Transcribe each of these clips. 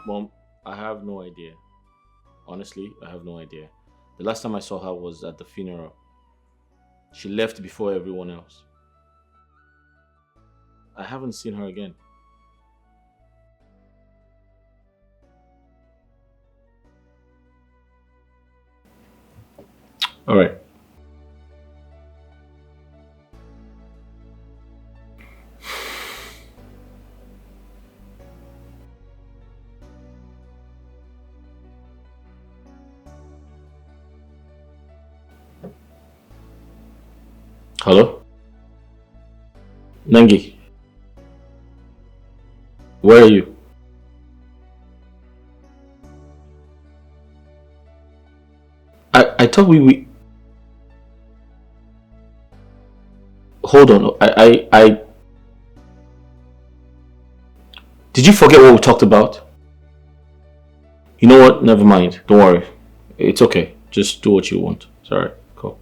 Mom, I have no idea. Honestly, I have no idea. The last time I saw her was at the funeral. She left before everyone else. I haven't seen her again. All right. Hello? Nengi, where are you? I thought we hold on. Did you forget what we talked about? You know what? Never mind. Don't worry. It's okay. Just do what you want. It's alright. Cool.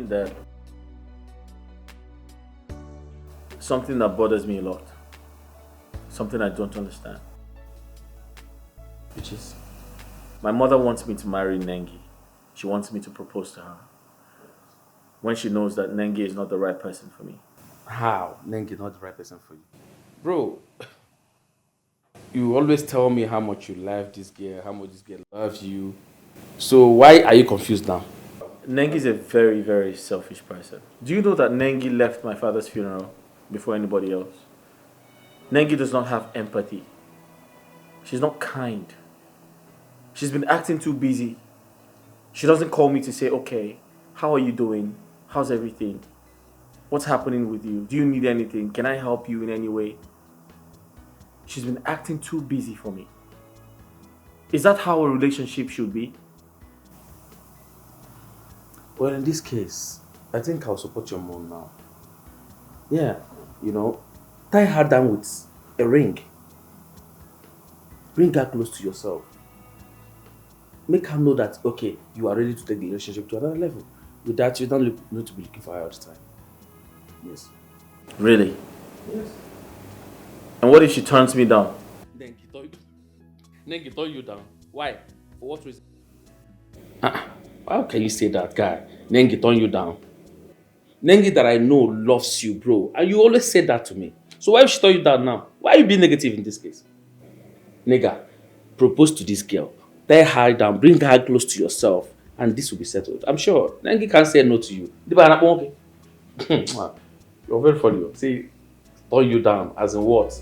That something that bothers me a lot, something I don't understand, which is my mother wants me to marry Nengi. She wants me to propose to her when she knows that Nengi is not the right person for me. How? Nengi not the right person for you? Bro, you always tell me how much you love this girl, how much this girl loves you. So why are you confused now? Nengi is a very, very selfish person. Do you know that Nengi left my father's funeral before anybody else? Nengi does not have empathy. She's not kind. She's been acting too busy. She doesn't call me to say, okay, how are you doing? How's everything? What's happening with you? Do you need anything? Can I help you in any way? She's been acting too busy for me. Is that how a relationship should be? Well, in this case, I think I'll support your mom now. Yeah, tie her down with a ring. Bring her close to yourself. Make her know that, okay, you are ready to take the relationship to another level. With that, you don't need to be looking for her all the time. Yes. Really? Yes. And what if she turns me down? Nengi turn you down. Why? For what reason? How can you say that, guy? Nengi turn you down. Nengi that I know loves you, bro. And you always say that to me. So why if she turn you down now? Why are you being negative in this case? Nigga, propose to this girl. Tie her down. Bring her close to yourself. And this will be settled. I'm sure. Nengi can't say no to you. You're very funny. See, turn you down. As in what?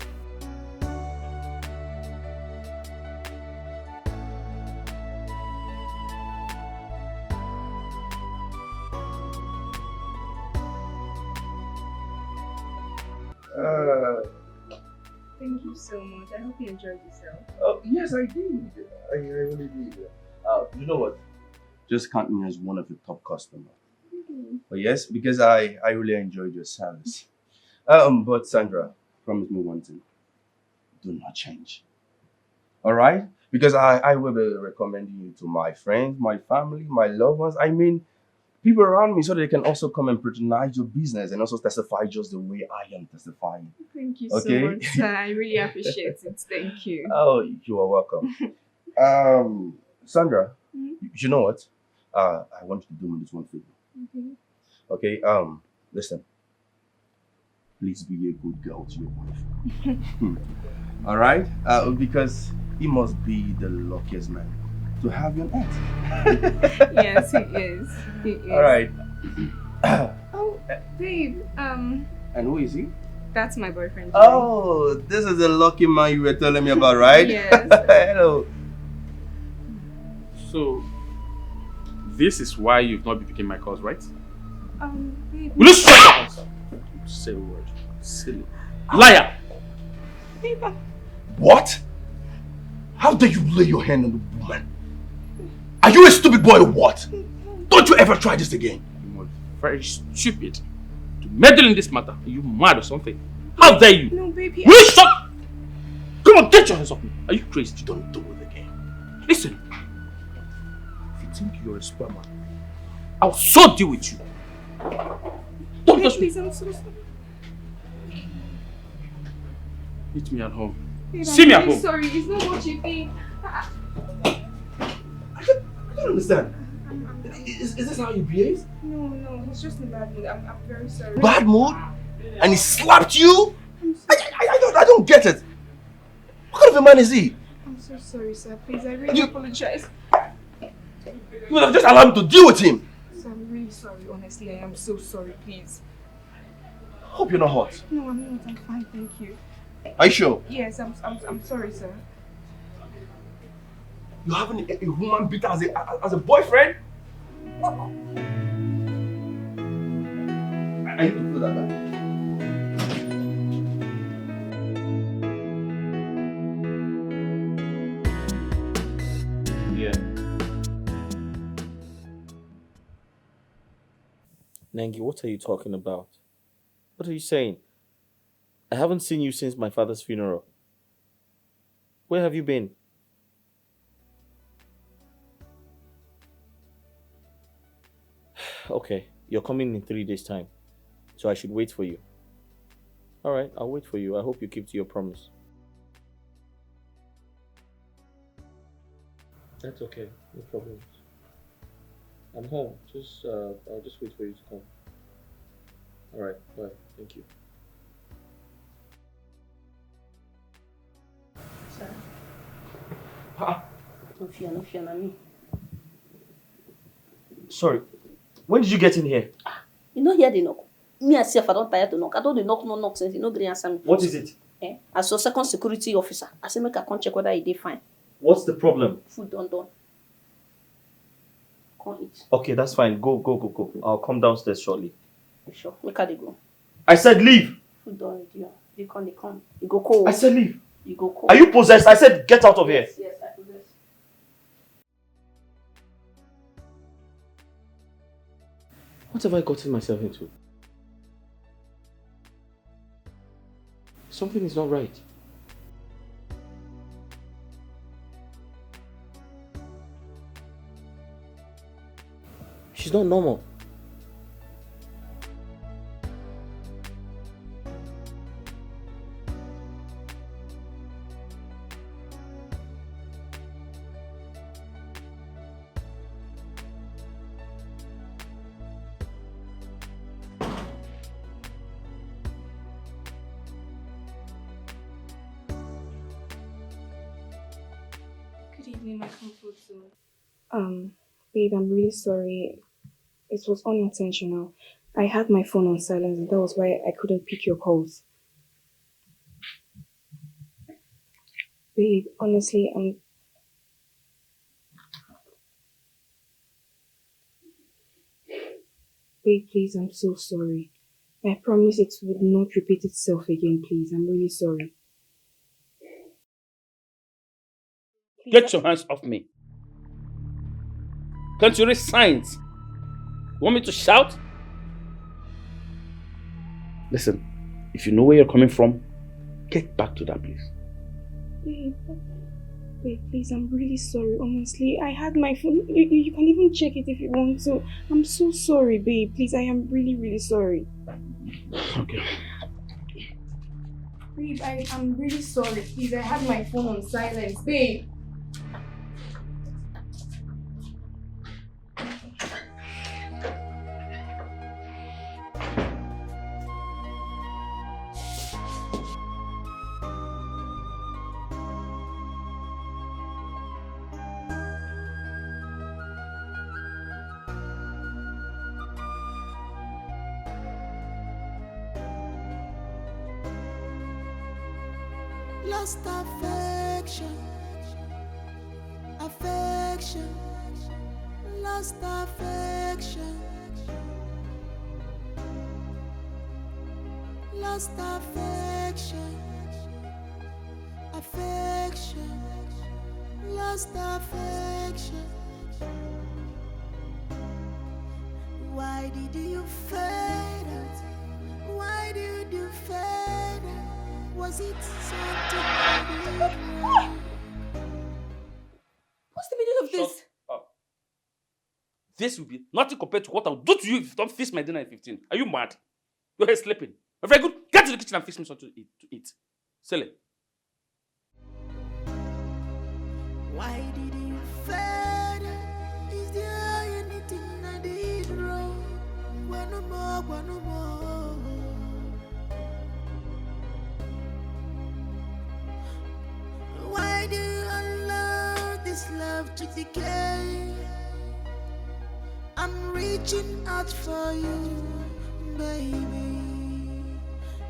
Thank you so much. I hope you enjoyed yourself. Oh, yes, I did. I really did. You know what? Just count me as one of the top customers. But yes, because I really enjoyed your service. But Sandra, promise me one thing. Do not change. All right? Because I will be recommending you to my friends, my family, my loved ones. I mean, people around me so they can also come and patronize your business and also testify just the way I am testifying. Thank you so much, sir. I really appreciate it. Thank you. Oh, you are welcome. Sandra, you know what? I want you to do me this one favor. Okay, listen. Please be a good girl to your wife. All right? Because he must be the luckiest man to have you on earth. Yes, he is. He is. All right. Oh, babe. And who is he? That's my boyfriend. Jerry. Oh, this is the lucky man you were telling me about, right? Yes. Hello. So, this is why you've not been picking my calls, right? Babe. Will you shut up? Say a word. Silly. Liar! Babe. What? How dare you lay your hand on the woman? Are you a stupid boy or what? Don't you ever try this again. You must be very stupid to meddle in this matter. Are you mad or something? How dare you? No, baby. Will you stop? Come on, get your hands off me. Are you crazy? You don't do it again. Listen. If you think you're a sperm, I'll so deal with you. Don't touch me. Please, I'm so sorry. Meet me at home. Babe, See me at really home. Sorry, it's not what you think. I don't understand. Is this how he behaves? No, he's just in bad mood. I'm very sorry. Bad mood? And he slapped you? I'm so, I don't get it. What kind of a man is he? I'm so sorry, sir. Please, I really apologize. You would have just allowed me to deal with him. Sir, I'm really sorry. Honestly, I am so sorry. Please. Hope you're not hot. No, I'm not. I'm fine. Thank you. Are you sure? Yes, I'm sorry, sir. You having a woman beater as a boyfriend? I need to put that back. Yeah. Nengi, what are you talking about? What are you saying? I haven't seen you since my father's funeral. Where have you been? Okay, you're coming in 3 days' time, so I should wait for you. All right, I'll wait for you. I hope you keep to your promise. That's okay, no problems. I'm home. I'll just wait for you to come. All right, bye. Thank you. Sir. Ha! No fear, me. Sorry, when did you get in here? You know here they knock. Me and self, I don't tire to knock. I don't dey knock since you no gree answer me. What is it? As your second security officer, I say make I come check whether he dey fine. What's the problem? Food done. Come eat. Okay, that's fine. Go. I'll come downstairs shortly. You sure? Make her dey go. I said leave! Food done ready. They come. You go cold. I said leave! You go cold. Are you possessed? I said get out of here! Yes, I possess. What have I gotten myself into? Something is not right. She's not normal. Good evening, my comfort zone. Babe, I'm really sorry. It was unintentional. I had my phone on silent and that was why I couldn't pick your calls. Babe, honestly, Babe, please, I'm so sorry. I promise it would not repeat itself again, please. I'm really sorry. Please, Get your hands off me. Can't you read signs? You want me to shout? Listen, if you know where you're coming from, get back to that place. Babe, please, I'm really sorry. Honestly, I had my phone. You can even check it if you want to. I'm so sorry, babe. Please, I am really, really sorry. Okay. Babe, I'm really sorry. Please, I had my phone on silence. Babe. Lost affection, lost affection, lost affection, lost affection. Why did you fade out? Why did you fade out? sit something. What's the meaning of this? Shut up. This will be nothing compared to what I'll do to you if you don't fix my dinner at 15. Are you mad? Your hair sleeping. Very good. Get to the kitchen and fix me something to eat. Sell it. Why did you fail? Is there anything I did wrong? One more, one more. Why do you allow this love to decay? I'm reaching out for you, baby,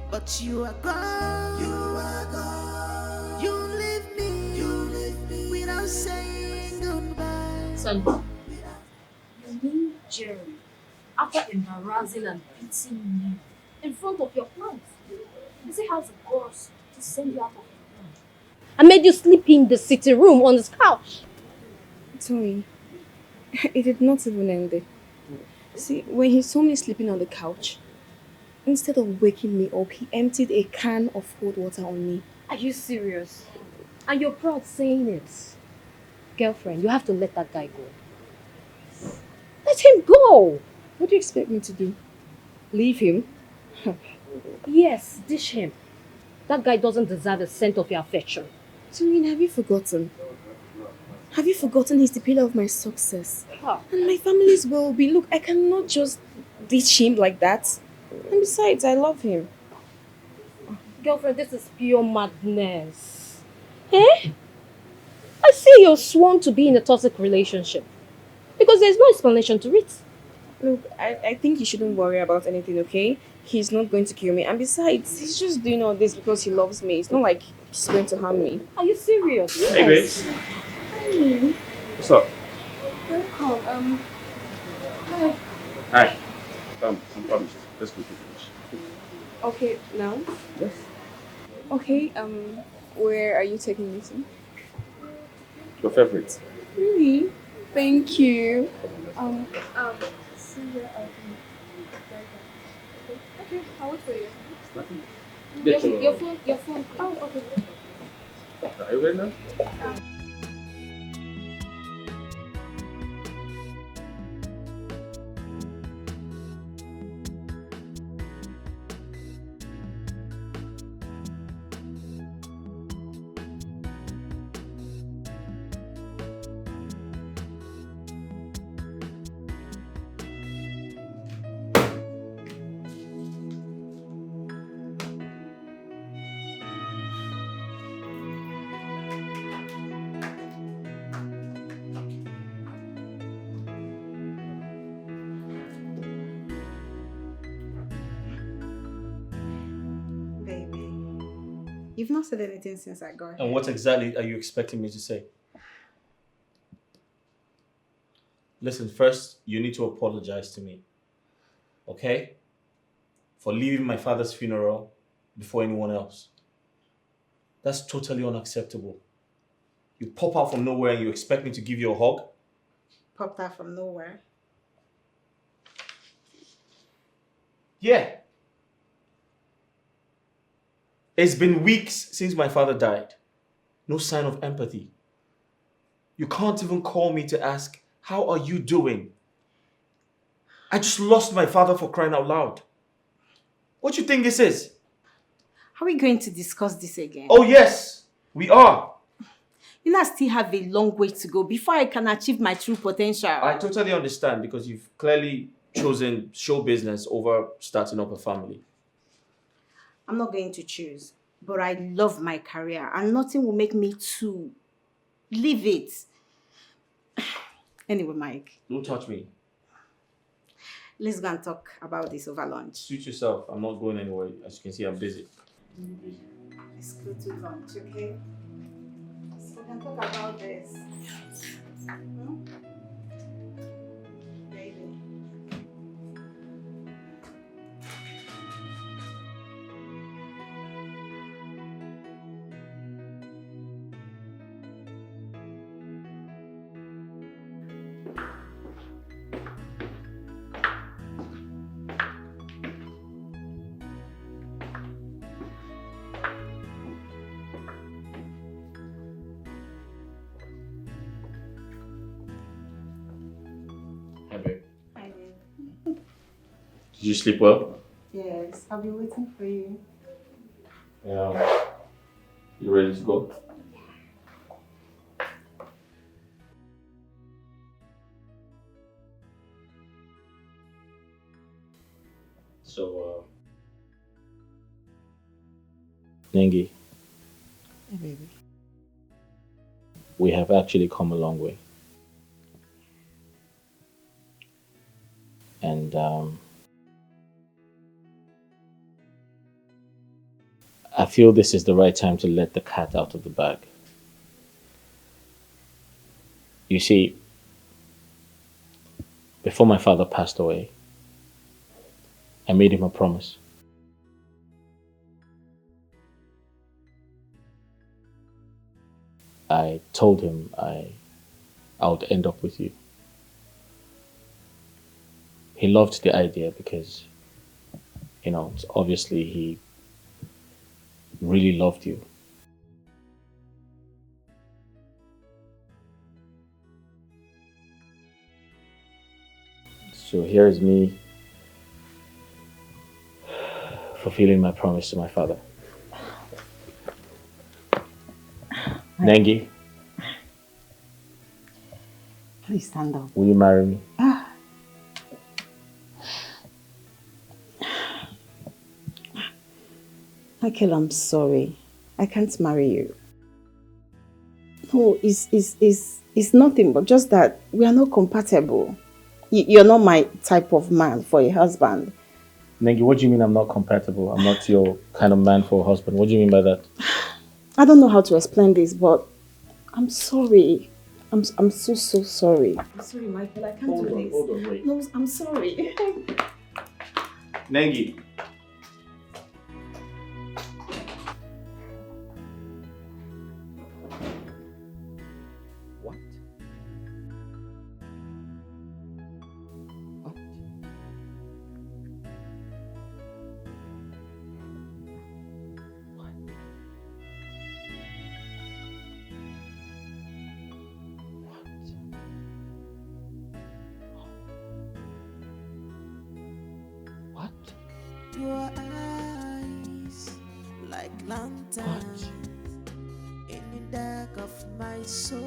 but you are gone. You are gone. You leave me. You leave me without saying goodbye. Son, you mean Jerry, after embarrassing and beating you in front of your plants, you see how the boss to send you out of the room? I made you sleep in the sitting room on this couch. Sorry. It did not even end there. See, when he saw me sleeping on the couch, instead of waking me up, he emptied a can of cold water on me. Are you serious? And you're proud saying it? Girlfriend, you have to let that guy go. Let him go! What do you expect me to do? Leave him? Yes, dish him. That guy doesn't deserve a cent of your affection. Serene, have you forgotten? Have you forgotten he's the pillar of my success? Huh. And my family's well-being. Look, I cannot just ditch him like that. And besides, I love him. Girlfriend, this is pure madness. Eh? I see you're sworn to be in a toxic relationship. Because there's no explanation to it. Look, I think you shouldn't worry about anything, okay? He's not going to kill me. And besides, he's just doing all this because he loves me. It's not like he's going to harm me. Are you serious? Hey, babes. Hi. What's up? Welcome. Hi. Hi. I'm promised. Let's go to finish. Okay, now? Yes. Okay, where are you taking me to? Your favorite? Really? Thank you. See where I'll be. Okay, I'll wait for you. Nothing. Your phone. Oh, okay. Are you ready now? You've not said anything since I got here. And what exactly are you expecting me to say? Listen, first, you need to apologize to me. Okay? For leaving my father's funeral before anyone else. That's totally unacceptable. You pop out from nowhere and you expect me to give you a hug? Popped out from nowhere. Yeah. It's been weeks since my father died. No sign of empathy. You can't even call me to ask, how are you doing? I just lost my father, for crying out loud. What do you think this is? Are we going to discuss this again? Oh yes, we are. You know, I still have a long way to go before I can achieve my true potential. I totally understand because you've clearly chosen show business over starting up a family. I'm not going to choose, but I love my career and nothing will make me to leave it. Anyway, Mike. Don't touch me. Let's go and talk about this over lunch. Suit yourself. I'm not going anywhere. As you can see, I'm busy. Let's go to lunch, okay? So we can talk about this. Hmm? Baby. Did you sleep well? Yes, I'll be waiting for you. Yeah. You ready to go? So, Nengi, Hey, baby. we have actually come a long way. And I feel this is the right time to let the cat out of the bag. You see, before my father passed away, I made him a promise. I told him I would end up with you. He loved the idea because, obviously he really loved you. So here's me fulfilling my promise to my father. Nengi, Please stand up. will you marry me? Michael, I'm sorry. I can't marry you. No, it's nothing but just that we are not compatible. You're not my type of man for a husband. Nengi, what do you mean I'm not compatible? I'm not your kind of man for a husband. What do you mean by that? I don't know how to explain this, but I'm sorry. I'm so sorry. I'm sorry, Michael. I can't do this. Hold on, wait. No, I'm sorry. Nengi. What? What? What? What? Your eyes like lanterns in the dark of my soul,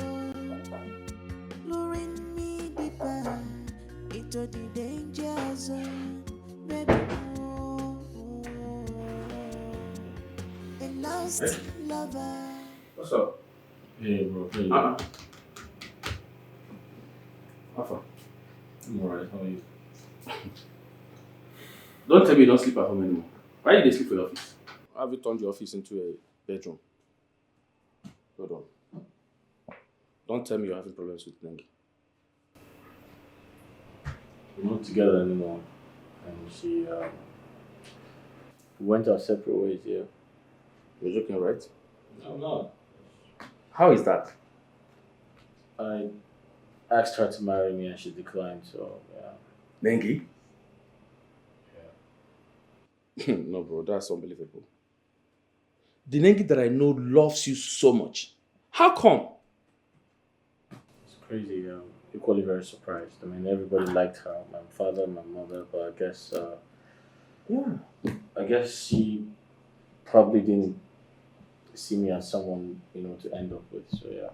luring me deeper into the danger zone. Baby, oh, a lost lover. What's up? Hey, bro. Hey, Alpha. I'm alright. How are you? Don't tell me you don't sleep at home anymore. Why did they sleep in the office? Have you turned your office into a bedroom? Hold on. Don't tell me you're having problems with Nengi. We're not together anymore. And she went our separate ways, yeah. You're joking, right? No, I'm not. How is that? I asked her to marry me and she declined, so yeah. Nengi? Yeah. No, bro, that's unbelievable. The Nengi that I know loves you so much. How come? It's crazy. Equally very surprised. I mean, everybody liked her. My father, my mother, but I guess she probably didn't see me as someone, to end up with. So yeah.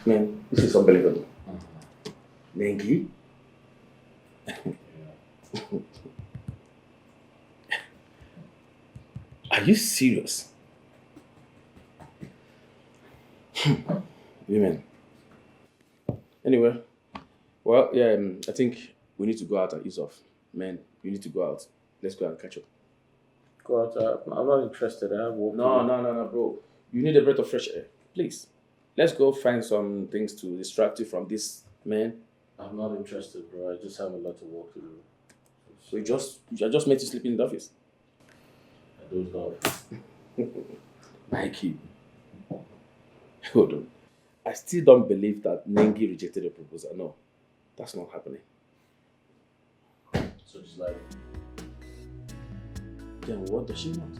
Man, this is unbelievable. Nengi? Are you serious? Women. Anyway, well, yeah, I think we need to go out and ease off. Man, you need to go out. Let's go and catch up. Go out. I'm not interested. I have work. No, bro. You need a breath of fresh air. Please. Let's go find some things to distract you from this man. I'm not interested, bro. I just have a lot of work to do. So I just made you sleep in the office. I dozed off. Mikey. Hold on. I still don't believe that Nengi rejected the proposal. No, that's not happening. So it's like, Then what does she want?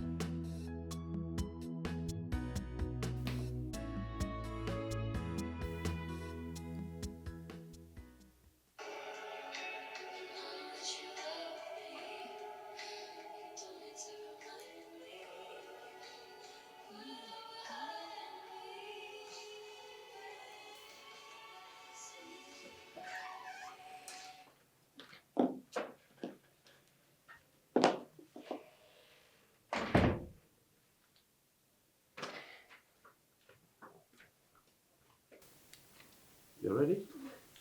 already?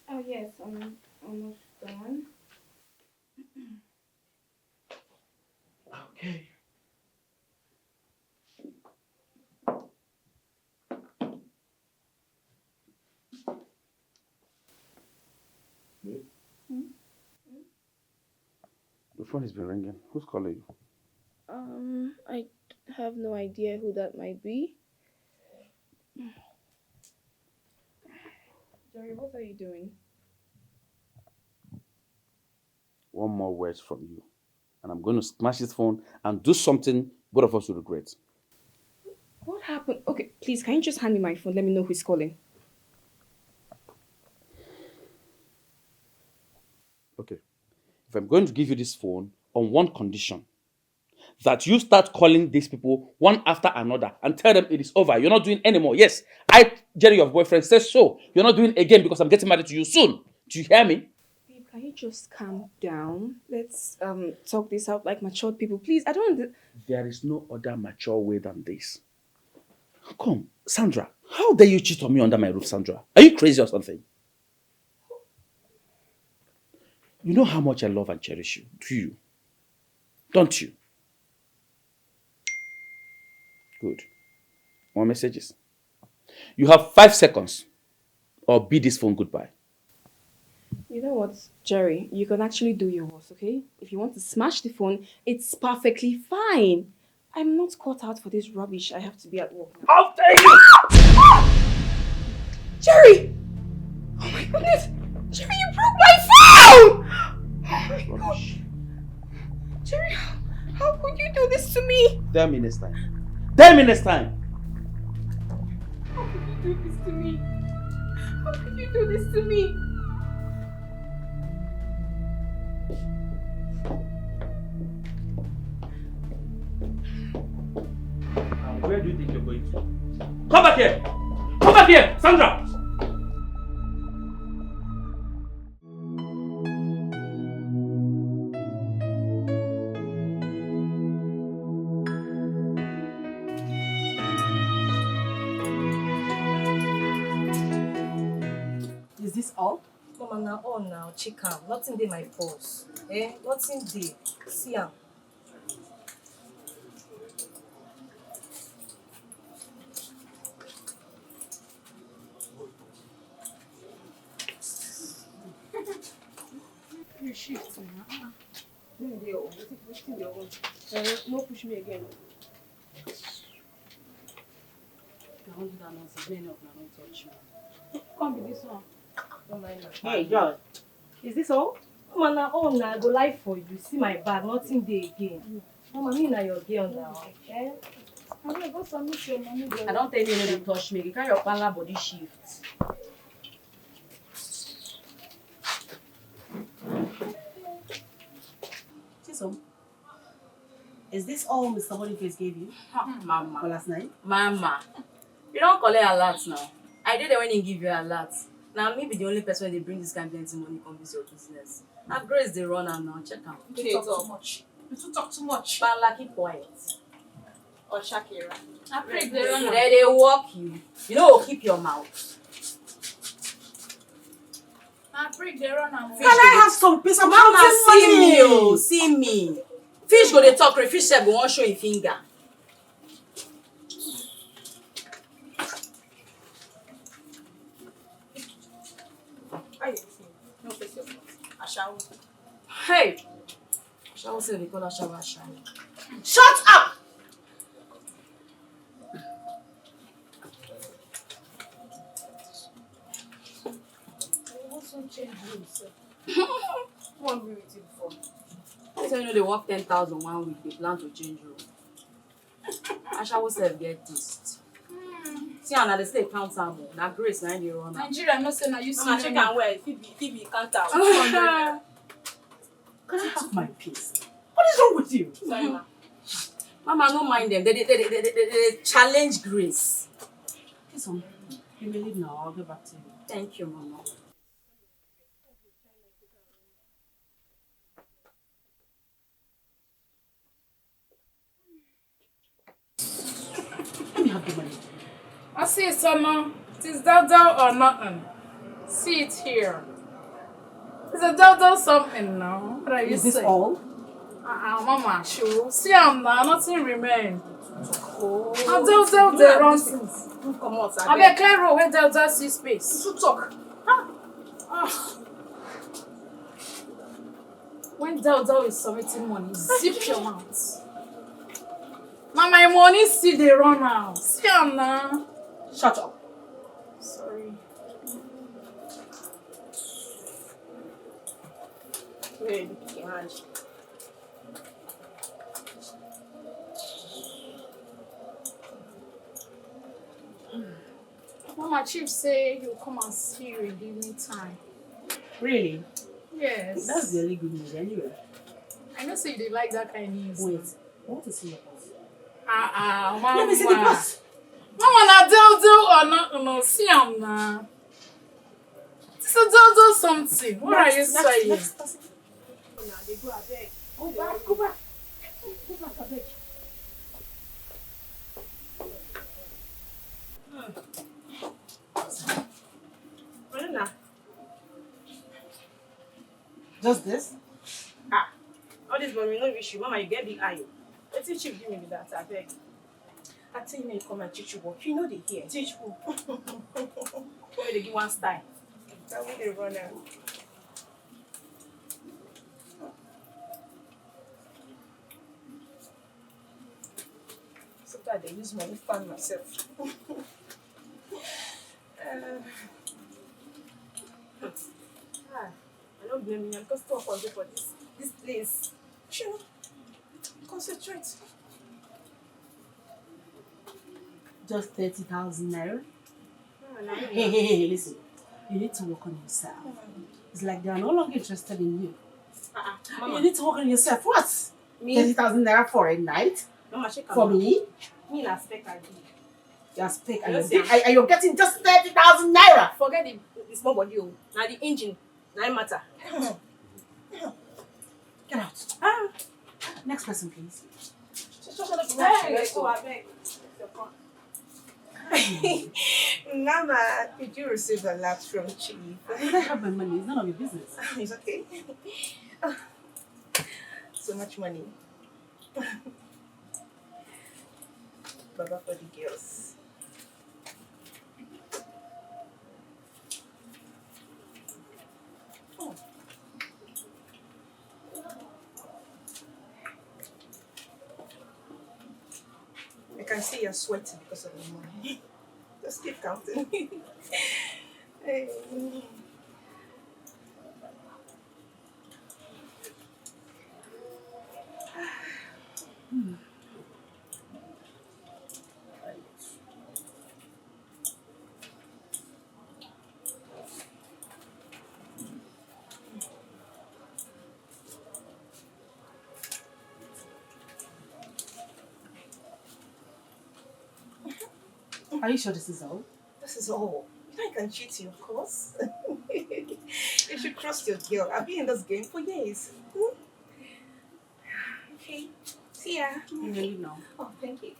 Oh yes, I'm almost done. Okay. The phone has been ringing. Who's calling you? I have no idea who that might be. Jerry, what are you doing? One more word from you, and I'm going to smash this phone and do something both of us will regret. What happened? Okay, please, can you just hand me my phone? Let me know who's calling. Okay. If I'm going to give you this phone on one condition, that you start calling these people one after another and tell them it is over. You're not doing anymore. Yes, Jerry, your boyfriend, says so. You're not doing again because I'm getting married to you soon. Do you hear me? Babe, can you just calm down? Let's talk this out like matured people. Please, I don't... There is no other mature way than this. Come, Sandra, how dare you cheat on me under my roof, Sandra? Are you crazy or something? You know how much I love and cherish you, do you? Don't you? Good. More messages. You have 5 seconds or bid this phone goodbye. You know what, Jerry? You can actually do your worst, okay? If you want to smash the phone, it's perfectly fine. I'm not caught out for this rubbish. I have to be at work now. How dare you! Jerry! Oh my goodness! Jerry, you broke my phone! Oh my gosh. Jerry, how could you do this to me? Tell me next time. Tell me next time! How could you do this to me? How could you do this to me? And where do you think you're going to? Come back here! Come back here! Sandra! Is this all? Mama, now all now, chicken. Nothing dey my purse. Nothing dey. See am. You shift now. No push me again. I won't do that nonsense. Many of them don't touch me. Come with this one. Don't mind me. Hey, John. Is this all? Mama, now all now, I go lie for you. See my bag, nothing dey again. Mama, me na your girl now. I'm gonna go submit your money. I don't tell you no dey touch me. You carry your parlor body shift. Chisom, is this all Mr. Boniface gave you for Mama. last night? Mama. You don't collect alert now. I did it when he give you alert. Now me be the only person they bring this kind of plenty money come visit your business. Now Grace they run am now. Check am. You talk too much. You talk too much. Bala, keep quiet. Or Shakira. I pray they walk you. You know, keep your mouth. I pray they run am. Can I have some peace? I'm Mama, counting see money. me, oh, see me. Fish go dey talk, fish sef go wan show him finger. How you feel? No face your mouth. Ashawo. Hey! Ashawo say they call Ashawo Ashawo. Shut up! Who agree with you before? They say you know they work 10,000 1 week, they plan to change room. Ashawo sef get this. See how na dey say count am o. Na Grace na dey run am. Nigeria no say na you see Mama, me. check Check am well. Fit be counter. Can I have my peace? What is wrong with you? Sorry, ma. Mama, no mind them. They challenge Grace. Chisom, you may leave now. I'll get back to you. Thank you, Mama. Let me have the money. I see summer. It is thou or nothing. see it here. It's a Dodo something now. What are you Is this saying? all? Mama, sure. See, I'm now. Nothing remain. Oh. And Dodo, they run things. Come on, sir. I be clear road where Dodo see space. You talk. When Dodo is submitting money, zip your mouth. Now my money see they run out. See, I'm now. Shut up. Sorry. Wait, Kihanj. Mama Chief say he'll come and see you in the evening time. Really? Yes. That's really good news anyway. I know say you dey like that kind of news. Wait, I want to see your boss. Mama. Let me see the boss. Mama na do or no see am na. This is do something. What are you saying? Next. Now they go abeg. Go back. Go back, abeg. Now. Just this? All this money no reach you. Mama, you get big eye. Let's see Chief give me that, I beg. I tell you, come and teach you work. You know they hear. Teach who? Maybe they give one style. That way they run out. Sometimes they use money to fund myself. I don't blame you. I'm just too hungry for this place. Sure. Concentrate. Just 30,000 naira. Hey, listen. You need to work on yourself. It's like they are no longer interested in you. You need to work on yourself. What? 30,000 naira for a night? Mama, for me? Me na spec I do. You're spec and you're getting just 30,000 naira. Forget the small body. Now the engine. Now it matter. Get out. Next person, please. Mama, did you receive a lot from Chief? I have my money. It's none of your business. It's okay. So much money. Baba for the girls. I can see you're sweating because of the money. Just keep counting. Hey. Are you sure this is all? This is all. You know I can cheat you, of course. You should trust your girl. I've been in this game for years. Okay. See ya. You really know. Oh, thank you.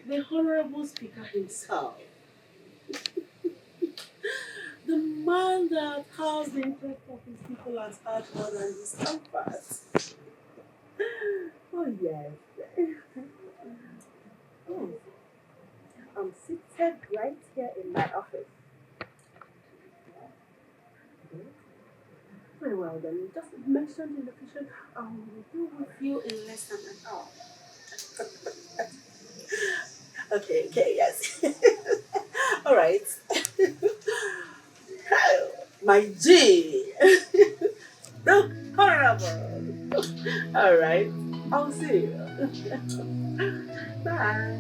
The Honorable Speaker himself. The man that has the interest of his people at heart more than his comfort. Oh, yes. Oh. I'm seated right here in my office. Very well then. Just mention the location. I will be with you in less than an hour. Okay, yes. All right. My G. The Honorable. All right. I'll see you. Bye.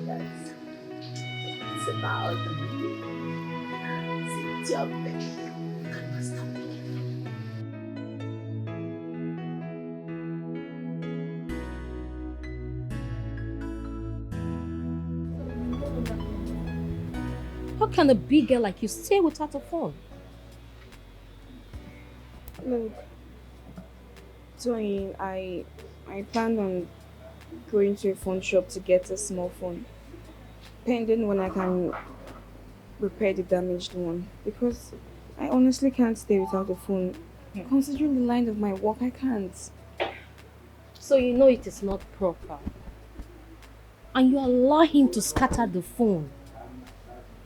Yes. It's about me. See, jumping. can a big girl like you stay without a phone? Look, Tony, I planned on going to a phone shop to get a small phone, pending when I can repair the damaged one. Because I honestly can't stay without a phone. Considering the line of my work, I can't. So you know it is not proper. And you allow him to scatter the phone.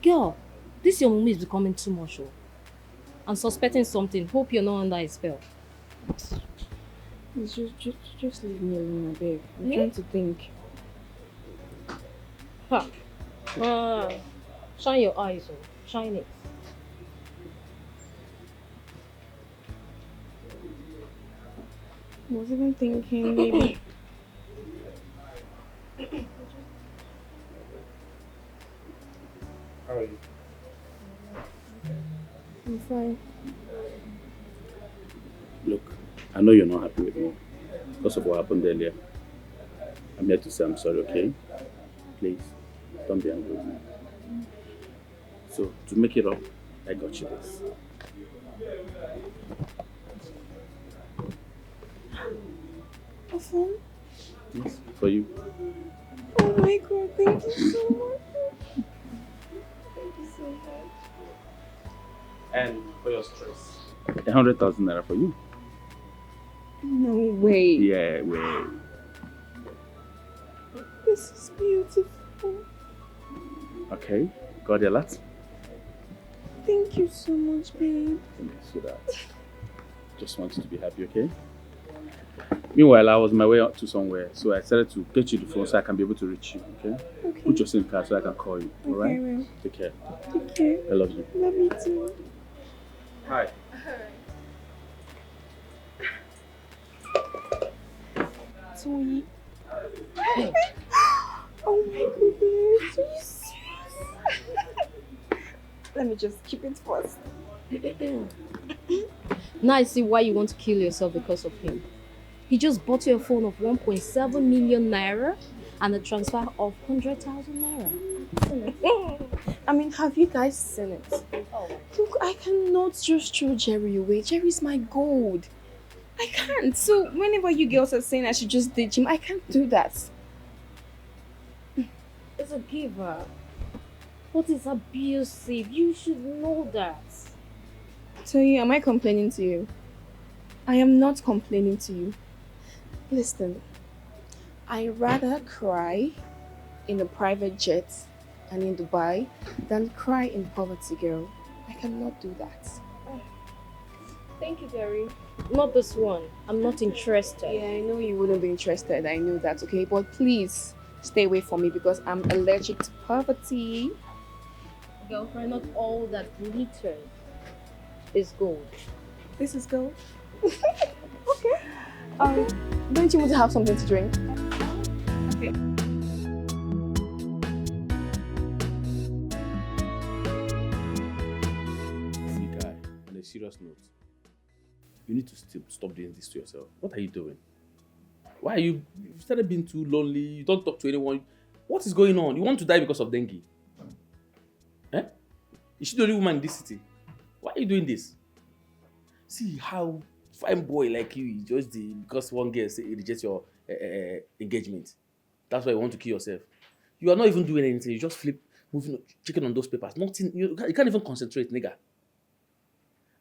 Girl, this your mummy is becoming too much. Oh. I'm suspecting something. Hope you're not under a spell. Please, just leave me alone, I beg. I'm trying to think. Ha. Shine your eyes, oh. Shine it. I was even thinking maybe. How are you? I'm fine. Look, I know you're not happy with me because of what happened earlier. I'm here to say I'm sorry, okay? Please, don't be angry with me. So, to make it up, I got you this. A phone? Yes, for you. Oh my god, thank you so much. Thank you so much. And for your stress, 100,000 naira for you. No way. Yeah, way. This is beautiful. Okay, got a lot? Thank you so much, babe. Thank you so that. Just want you to be happy, okay? Meanwhile, I was on my way out to somewhere, so I decided to get you the phone so I can be able to reach you, okay? Okay. Put your SIM card so I can call you, Okay, alright? well. Take care. Take care. I love you. Love you too. Hi. Sweet. Oh my goodness. Are you serious? Let me just keep it first. Now I see why you want to kill yourself because of him. He just bought you a phone of 1.7 million naira and a transfer of 100,000 naira. I mean, have you guys seen it? Oh. Look, I cannot just throw Jerry away. Jerry's my gold. I can't. So whenever you girls are saying I should just ditch him, I can't do that. It's a giver. But it's abusive. You should know that. So am I complaining to you? I am not complaining to you. Listen, I'd rather cry in a private jet and in Dubai than cry in poverty, girl. I cannot do that. Thank you, Gary. Not this one. I'm not interested. Yeah, I know you wouldn't be interested. I know that, okay? But please stay away from me because I'm allergic to poverty. Girlfriend, not all that glitters is gold. This is gold. Okay. Don't you want to have something to drink? Okay. See, guy, on a serious note, you need to stop doing this to yourself. What are you doing? Why are you started being too lonely? You don't talk to anyone. What is going on? You want to die because of dengue? Eh? Is she the only woman in this city? Why are you doing this? See how fine boy like you just because one girl say rejects your engagement. That's why you want to kill yourself. You are not even doing anything. You just moving, checking on those papers. Nothing. You can't even concentrate, nigga.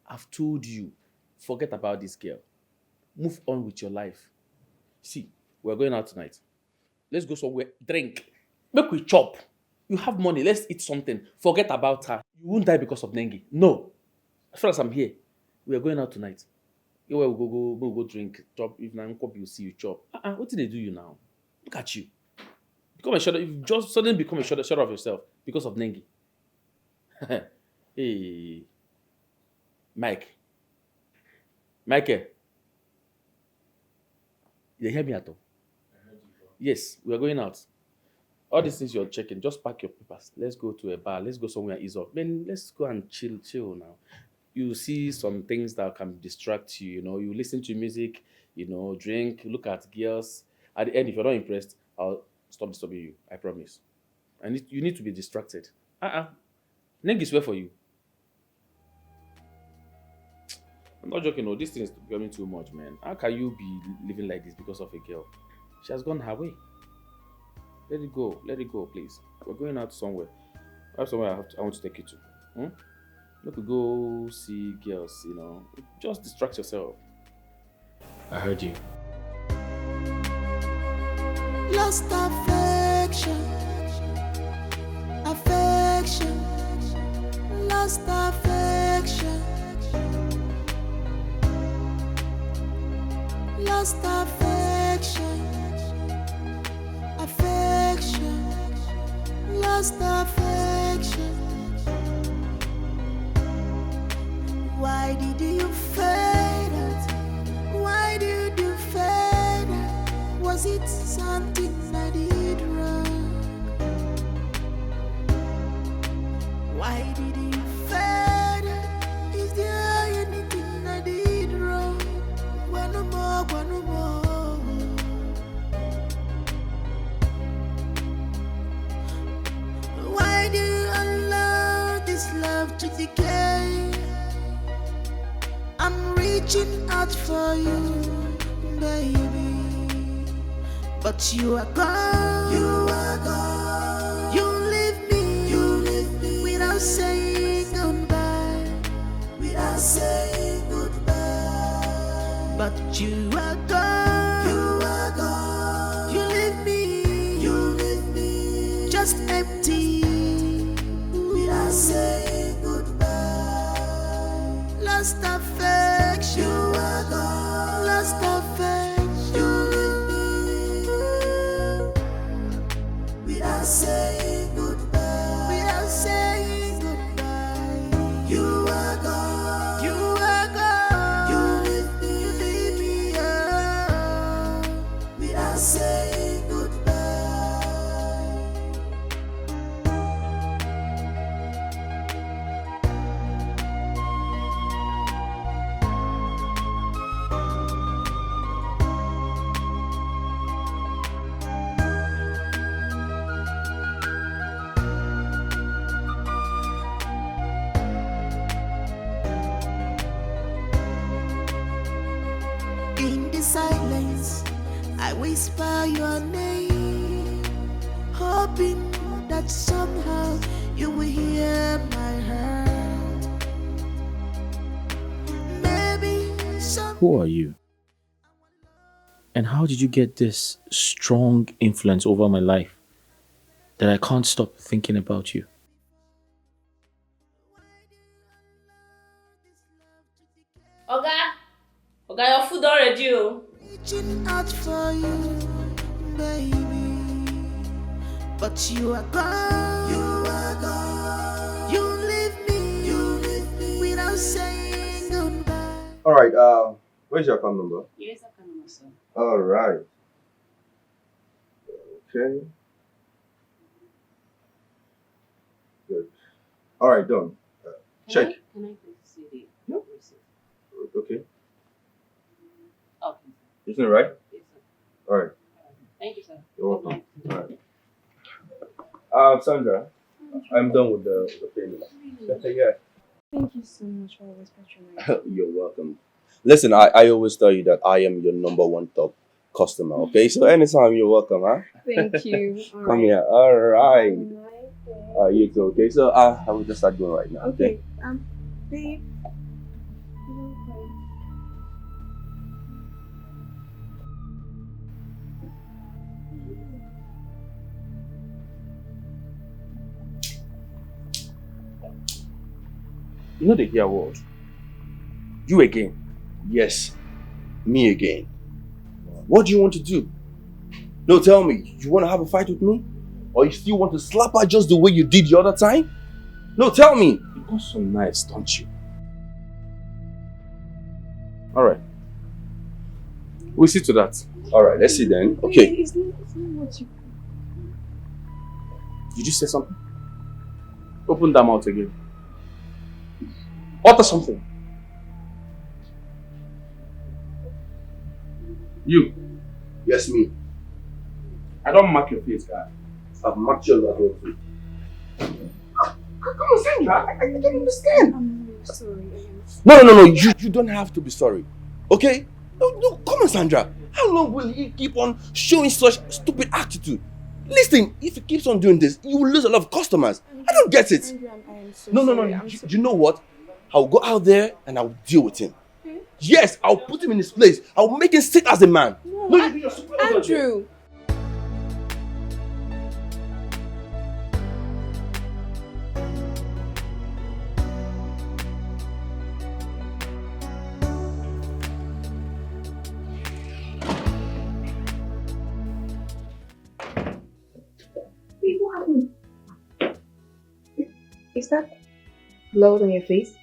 I've told you, forget about this girl. Move on with your life. See, we're going out tonight. Let's go somewhere. Drink. Make we chop. You have money. Let's eat something. Forget about her. You won't die because of dengue. No. As far as I'm here, we are going out tonight. You will go drink, chop. If na you see you chop. What did they do you now? Look at you. Become a shadow. You just suddenly become a shadow of yourself because of dengue. Hey, Mike. Michael. You hear me at all? Yes, we are going out. All these things you're checking, just pack your papers. Let's go to a bar. Let's go somewhere ease up. Man, let's go and chill now. You see some things that can distract you, you listen to music, drink, look at girls. At the end, if you're not impressed, I'll stop disturbing you. I promise. You need to be distracted. Nengi swear for you. I'm not joking, no. This thing is becoming too much, man. How can you be living like this because of a girl? She has gone her way. Let it go. Let it go, please. We're going out somewhere. I have somewhere I want to take you to. You could go see girls, you know. Just distract yourself. I heard you. Lost affection, affection, lost affection, lost affection, affection, lost affection. Why did you fade out? Why did you fade out? Was it something I did wrong? Why did you fade out? Is there anything I did wrong? One more, one more. Why do you allow this love to decay? I'm reaching out for you, baby, but you are gone. You are gone. You leave me without saying goodbye, without saying goodbye. But you are gone. You are gone. You leave me just empty, without saying goodbye. Lost affection, you are gone. Lost affection, you leave me without saying goodbye, without saying goodbye. You are gone. You are gone. You leave me without saying goodbye. In the silence, I whisper your name, hoping that somehow you will hear my heart. Maybe some. Who are you? And how did you get this strong influence over my life that I can't stop thinking about you? Oga, your food already, oh. Reaching out for you, baby, but you are gone. You are gone. You leave me without saying goodbye. All right. Where's your account number? Yes, I can know, sir. All right. Okay. Good. All right. Done. Check. Can I please see the Yep. receipt? Okay. Okay. Isn't it right? Yes, sir. All right. Thank you, sir. You're welcome. Good All right. Sandra, I'm done with the payment. Yeah. Thank you so much for always patronizing. You're welcome. Listen, I always tell you that I am your number one top customer. Okay, so anytime you're welcome, huh? Thank you. All Come right. here. All right. Have a nice day. You too. Okay, so I will just start going right now. Okay. Babe. You don't cry. You know the hear word. You again. Yes, me again. What do you want to do? No, tell me. You want to have a fight with me, or you still want to slap her just the way you did the other time? No, tell me. You got some knives, don't you? Alright. We'll see to that. All right, let's see then. Okay. It's not what you. Did you say something? Open that mouth again. Utter something. You. Yes, me. I don't mark your face, guy. I've marked your level too. Come on, Sandra. I don't understand. I'm really sorry. No. You don't have to be sorry. Okay? No, come on, Sandra. How long will he keep on showing such stupid attitude? Listen, if he keeps on doing this, you will lose a lot of customers. I don't get it. Andrew, I'm so No. sorry. You know what? I'll go out there and I'll deal with him. Yes, I'll put him in his place. I'll make him sit as a man. No, Andrew. What happened? Is that blood on your face?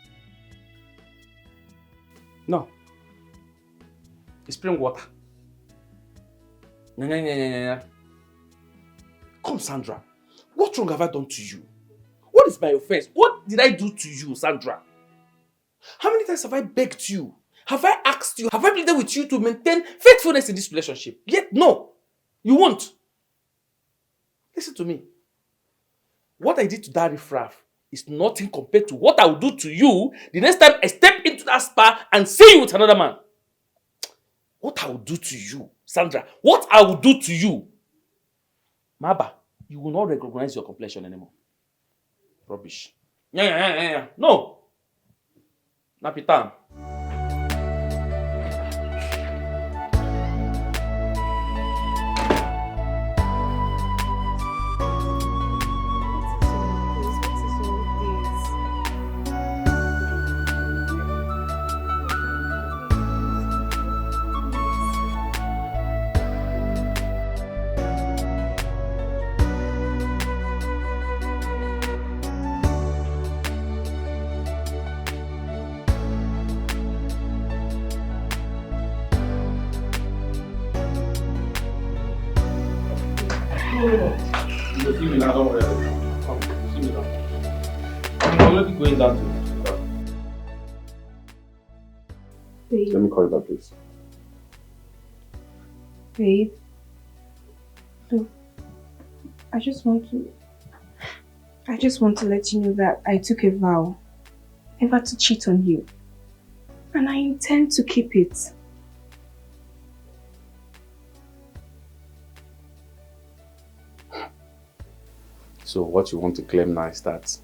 No. It's spring water. No. Come, Sandra. What wrong have I done to you? What is my offense? What did I do to you, Sandra? How many times have I begged you? Have I asked you? Have I pleaded with you to maintain faithfulness in this relationship? Yet, no. You won't. Listen to me. What I did to that riffraff is nothing compared to what I will do to you the next time I step into that spa and see you with another man. What I will do to you, Sandra, what I will do to you. Maba, you will not recognize your complexion anymore. Rubbish. Yeah. No. Napitan. Let me call you back, please. Babe, look, I just want to let you know that I took a vow never to cheat on you. And I intend to keep it. So what you want to claim now is that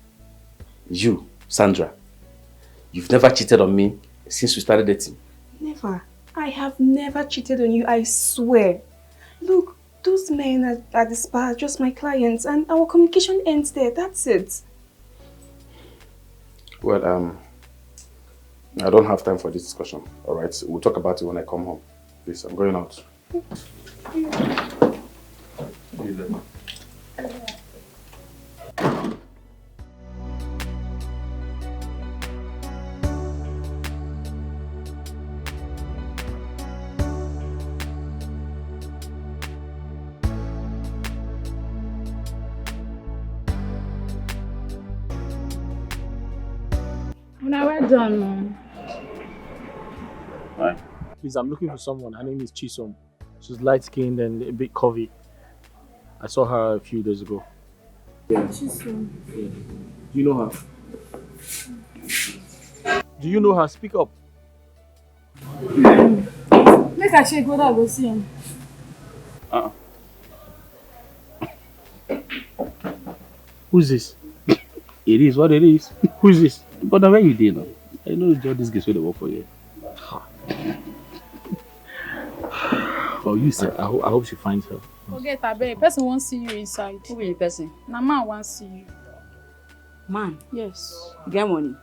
you, Sandra, you've never cheated on me since we started dating? Never. I have never cheated on you, I swear. Look, those men at the spa are just my clients and our communication ends there, that's it. Well, I don't have time for this discussion, alright? We'll talk about it when I come home. Please, I'm going out. Now we're done, Mom. Right. Please, I'm looking for someone. Her name is Chisom. She's light-skinned and a bit curvy. I saw her a few days ago. Yeah. Chisom. Yeah. Do you know her? Do you know her? Speak up. Make I shake what I go see him. Who's this? It is what it is. Who's this? But where you did now? I know all these guys where they work for you. Well, you said, I hope she finds her. Forget her, babe. Person won't see you inside. Who be the person? Now man won't see you. Man? Yes. Get money?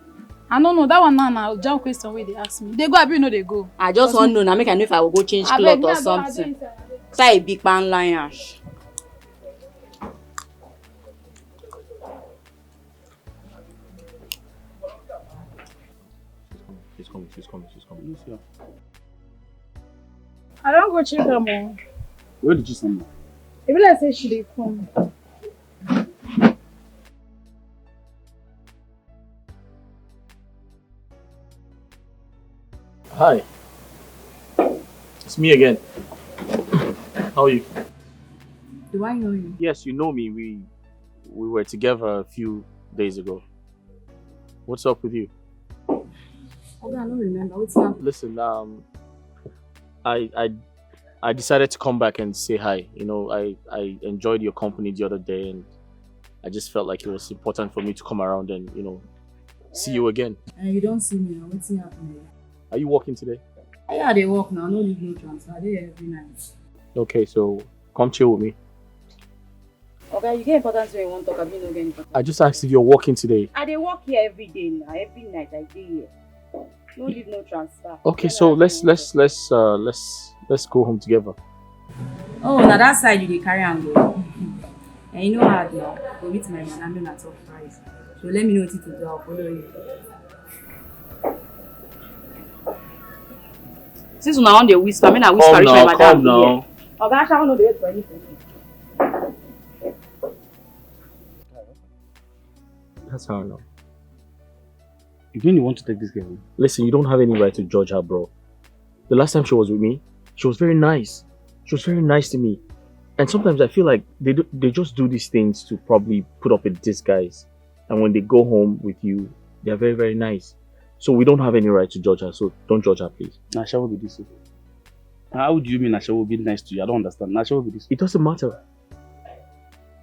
I don't know. That one now, job question where they ask me. They go, I know they go. I just want to know. Now make I know if I will go change clothes or something. Say a big pan lion. She's coming. You see her? I don't go check her more. Where did you send her? If I say she dey come. Hi. It's me again. How are you? Do I know you? Yes, you know me. We were together a few days ago. What's up with you? Okay, I don't remember. What's up? Listen, I decided to come back and say hi. You know, I enjoyed your company the other day, and I just felt like it was important for me to come around and, you know, see you again. And you don't see me now. What's happening? Are you working today? Yeah, they work now. No leave, no transfer. They every night. Okay, so come chill with me. Okay, you get important so you won't talk. I mean, no get important. I just asked if you're working today. I they work here every day now. Every night I do here. No leave, no transfer. Okay, so let's go home together. Oh, now that side you dey carry and go. And you know how I do. Go meet my man. I'm doing a top price. So let me know what to do. I'll follow you. Since una on the whisper, I mean I whisper reach my madam. Come now. Okay, I shall not wait for anything. That's how I know. You don't want to take this girl? Listen, you don't have any right to judge her, bro. The last time she was with me, she was very nice. She was very nice to me. And sometimes I feel like they just do these things to probably put up a disguise. And when they go home with you, they're very, very nice. So we don't have any right to judge her, so don't judge her, please. Nasha will be this way. How do you mean Nasha will be nice to you? I don't understand. Nasha will be this way. It doesn't matter.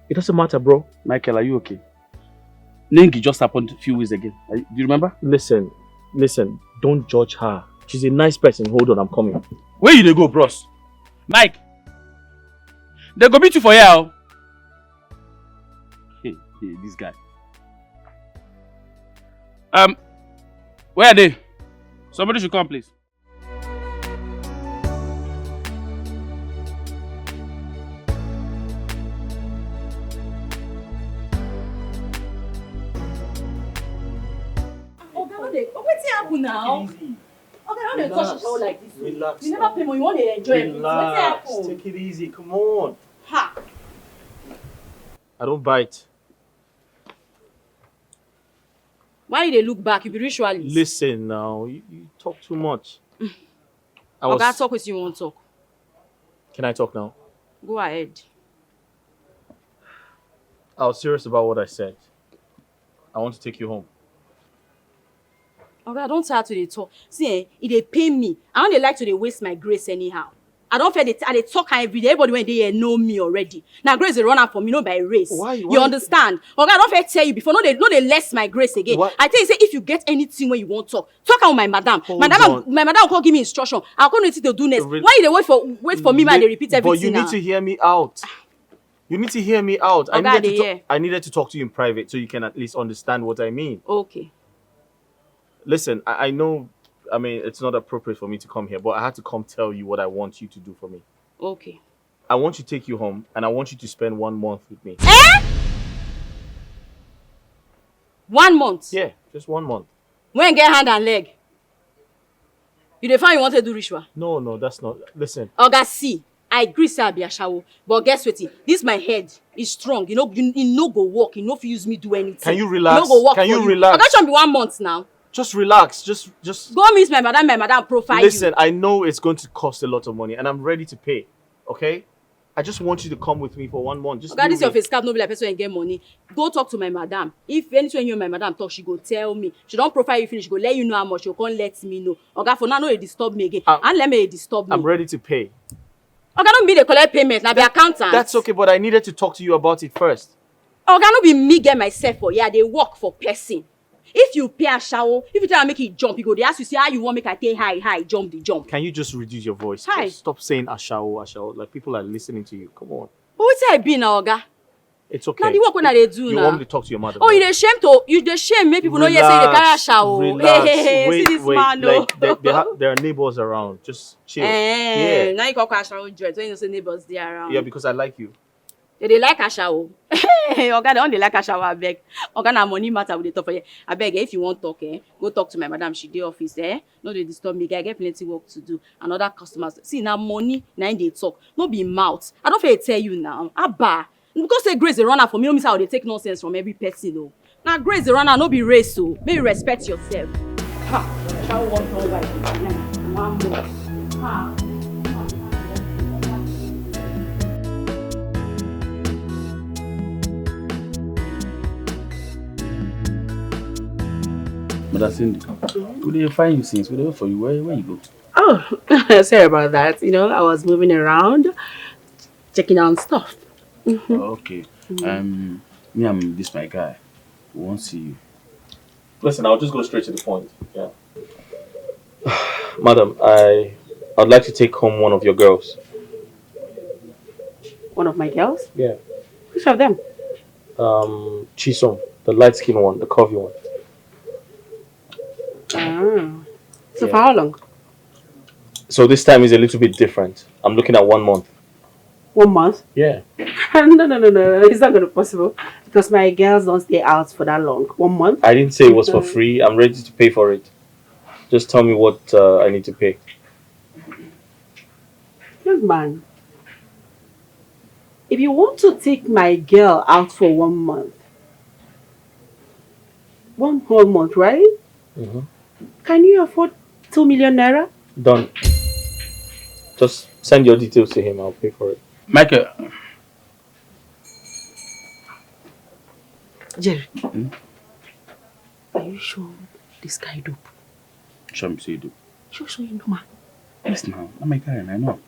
It doesn't matter, bro. Michael, are you okay? Nengi just happened a few weeks ago. Do you remember? Listen, don't judge her. She's a nice person. Hold on, I'm coming. Where you they go, bros? Mike! They go beat you for here. Hey, this guy. Where are they? Somebody should come, please. What's happening now? Okay, how they touch the like this? Relax. You never pay more, you want to enjoy it. What's happening? Take it easy. Come on. Ha! I don't bite. Why they look back? You be ritualist. Listen now. You talk too much. Okay, talk with you won't talk. Can I talk now? Go ahead. I was serious about what I said. I want to take you home. Okay, I don't try to dey talk. See, it dey pain me. I don't dey like to dey waste my grace anyhow. I don't feel I dey talk every day. Everybody when they here know me already. Now grace dey run out for me, no by race. Why? You understand? Okay, I don't feel tell you before. No, they less my grace again. Why? I tell you, say if you get anything when you want talk out with my madam. My madam will come give me instruction. I'll come to do next. Why you dey wait for me, man? They repeat everything. But you need to hear me out. You need to hear me out. Okay, I needed to talk to you in private so you can at least understand what I mean. Okay. Listen, I know, I mean, it's not appropriate for me to come here, but I had to come tell you what I want you to do for me. Okay. I want you to take you home, and I want you to spend 1 month with me. 1 month? Yeah, just 1 month. When get hand and leg? You dey find you want to do ritual? No, that's not. Listen. Oga, see, I agree say I be a shawo, but guess what? This my head is strong. You know, you no go work. You no fit use me do anything. Can you relax? No go work Can for you relax? Oga, should be 1 month now. Just relax. Just. Go meet my madam profile. Listen, you. I know it's going to cost a lot of money, and I'm ready to pay. Okay? I just want you to come with me for 1 month. Just. Oga, this your face cap no be like person and get money. Go talk to my madam. If anything you and my madam talk, she go tell me. She don't profile you finish. She go let you know how much. She can't let me know. Oga, for now, no, it disturb me again. And let me disturb me. I'm ready to pay. Oga, don't be the collect payment. Now be accountant. That's okay, but I needed to talk to you about it first. Oga, no be me get myself for. Yeah, they work for person. If you pay a shower, if you try to make it jump, you go. They ask you, say how you want make I take high, jump the jump. Can you just reduce your voice? Hi. Just stop saying ashao. Like people are listening to you. Come on. But what's I be now, Oga? It's okay. Now the work when they do you now. want me to talk to your mother? Oh, you the shame make people know you say they carry a shower. Relax. Hey, Wait, see this wait. man, Like, there are neighbors around. Just chill. Yeah. Now you call shower dread when you say neighbors there around. Yeah, because I like you. They like a shower. Oga, they don't like a shower, I beg. Oga, na money matter with the top of you. I beg, if you want talk, go talk to my madam. She dey office, No, they disturb me. I get plenty work to do. And other customers. See, now money, now they talk. No be mouth. I don't feel tell you now. Abba. Because say grace the runner for me, no miss how they take nonsense from every person, though. Now grace the runner, no be race, so maybe respect yourself. Ha! Shall want to over 1 month. Ha! Mother Cindy, we didn't find you since. We wait for you. Where you go? Oh, sorry about that. You know, I was moving around, checking on stuff. Oh, okay. Me and this my guy. We won't see you. Listen, I'll just go straight to the point. Yeah. Madam, I'd like to take home one of your girls. One of my girls? Yeah. Which of them? Chisom, the light skinned one, the curvy one. Ah. So Yeah. for how long? So this time is a little bit different. I'm looking at 1 month. 1 month? Yeah. No. It's not going to be possible because my girls don't stay out for that long. 1 month? I didn't say it was for free. I'm ready to pay for it. Just tell me what I need to pay. Young man, if you want to take my girl out for 1 month, 1 whole month, right? Mm-hmm. Can you afford 2 million naira? Done. Just send your details to him. I'll pay for it. Michael. Jerry, are you sure this guy dope? Show me so you do. Sure you know, man. Yes, now. I'm my guy, and I know.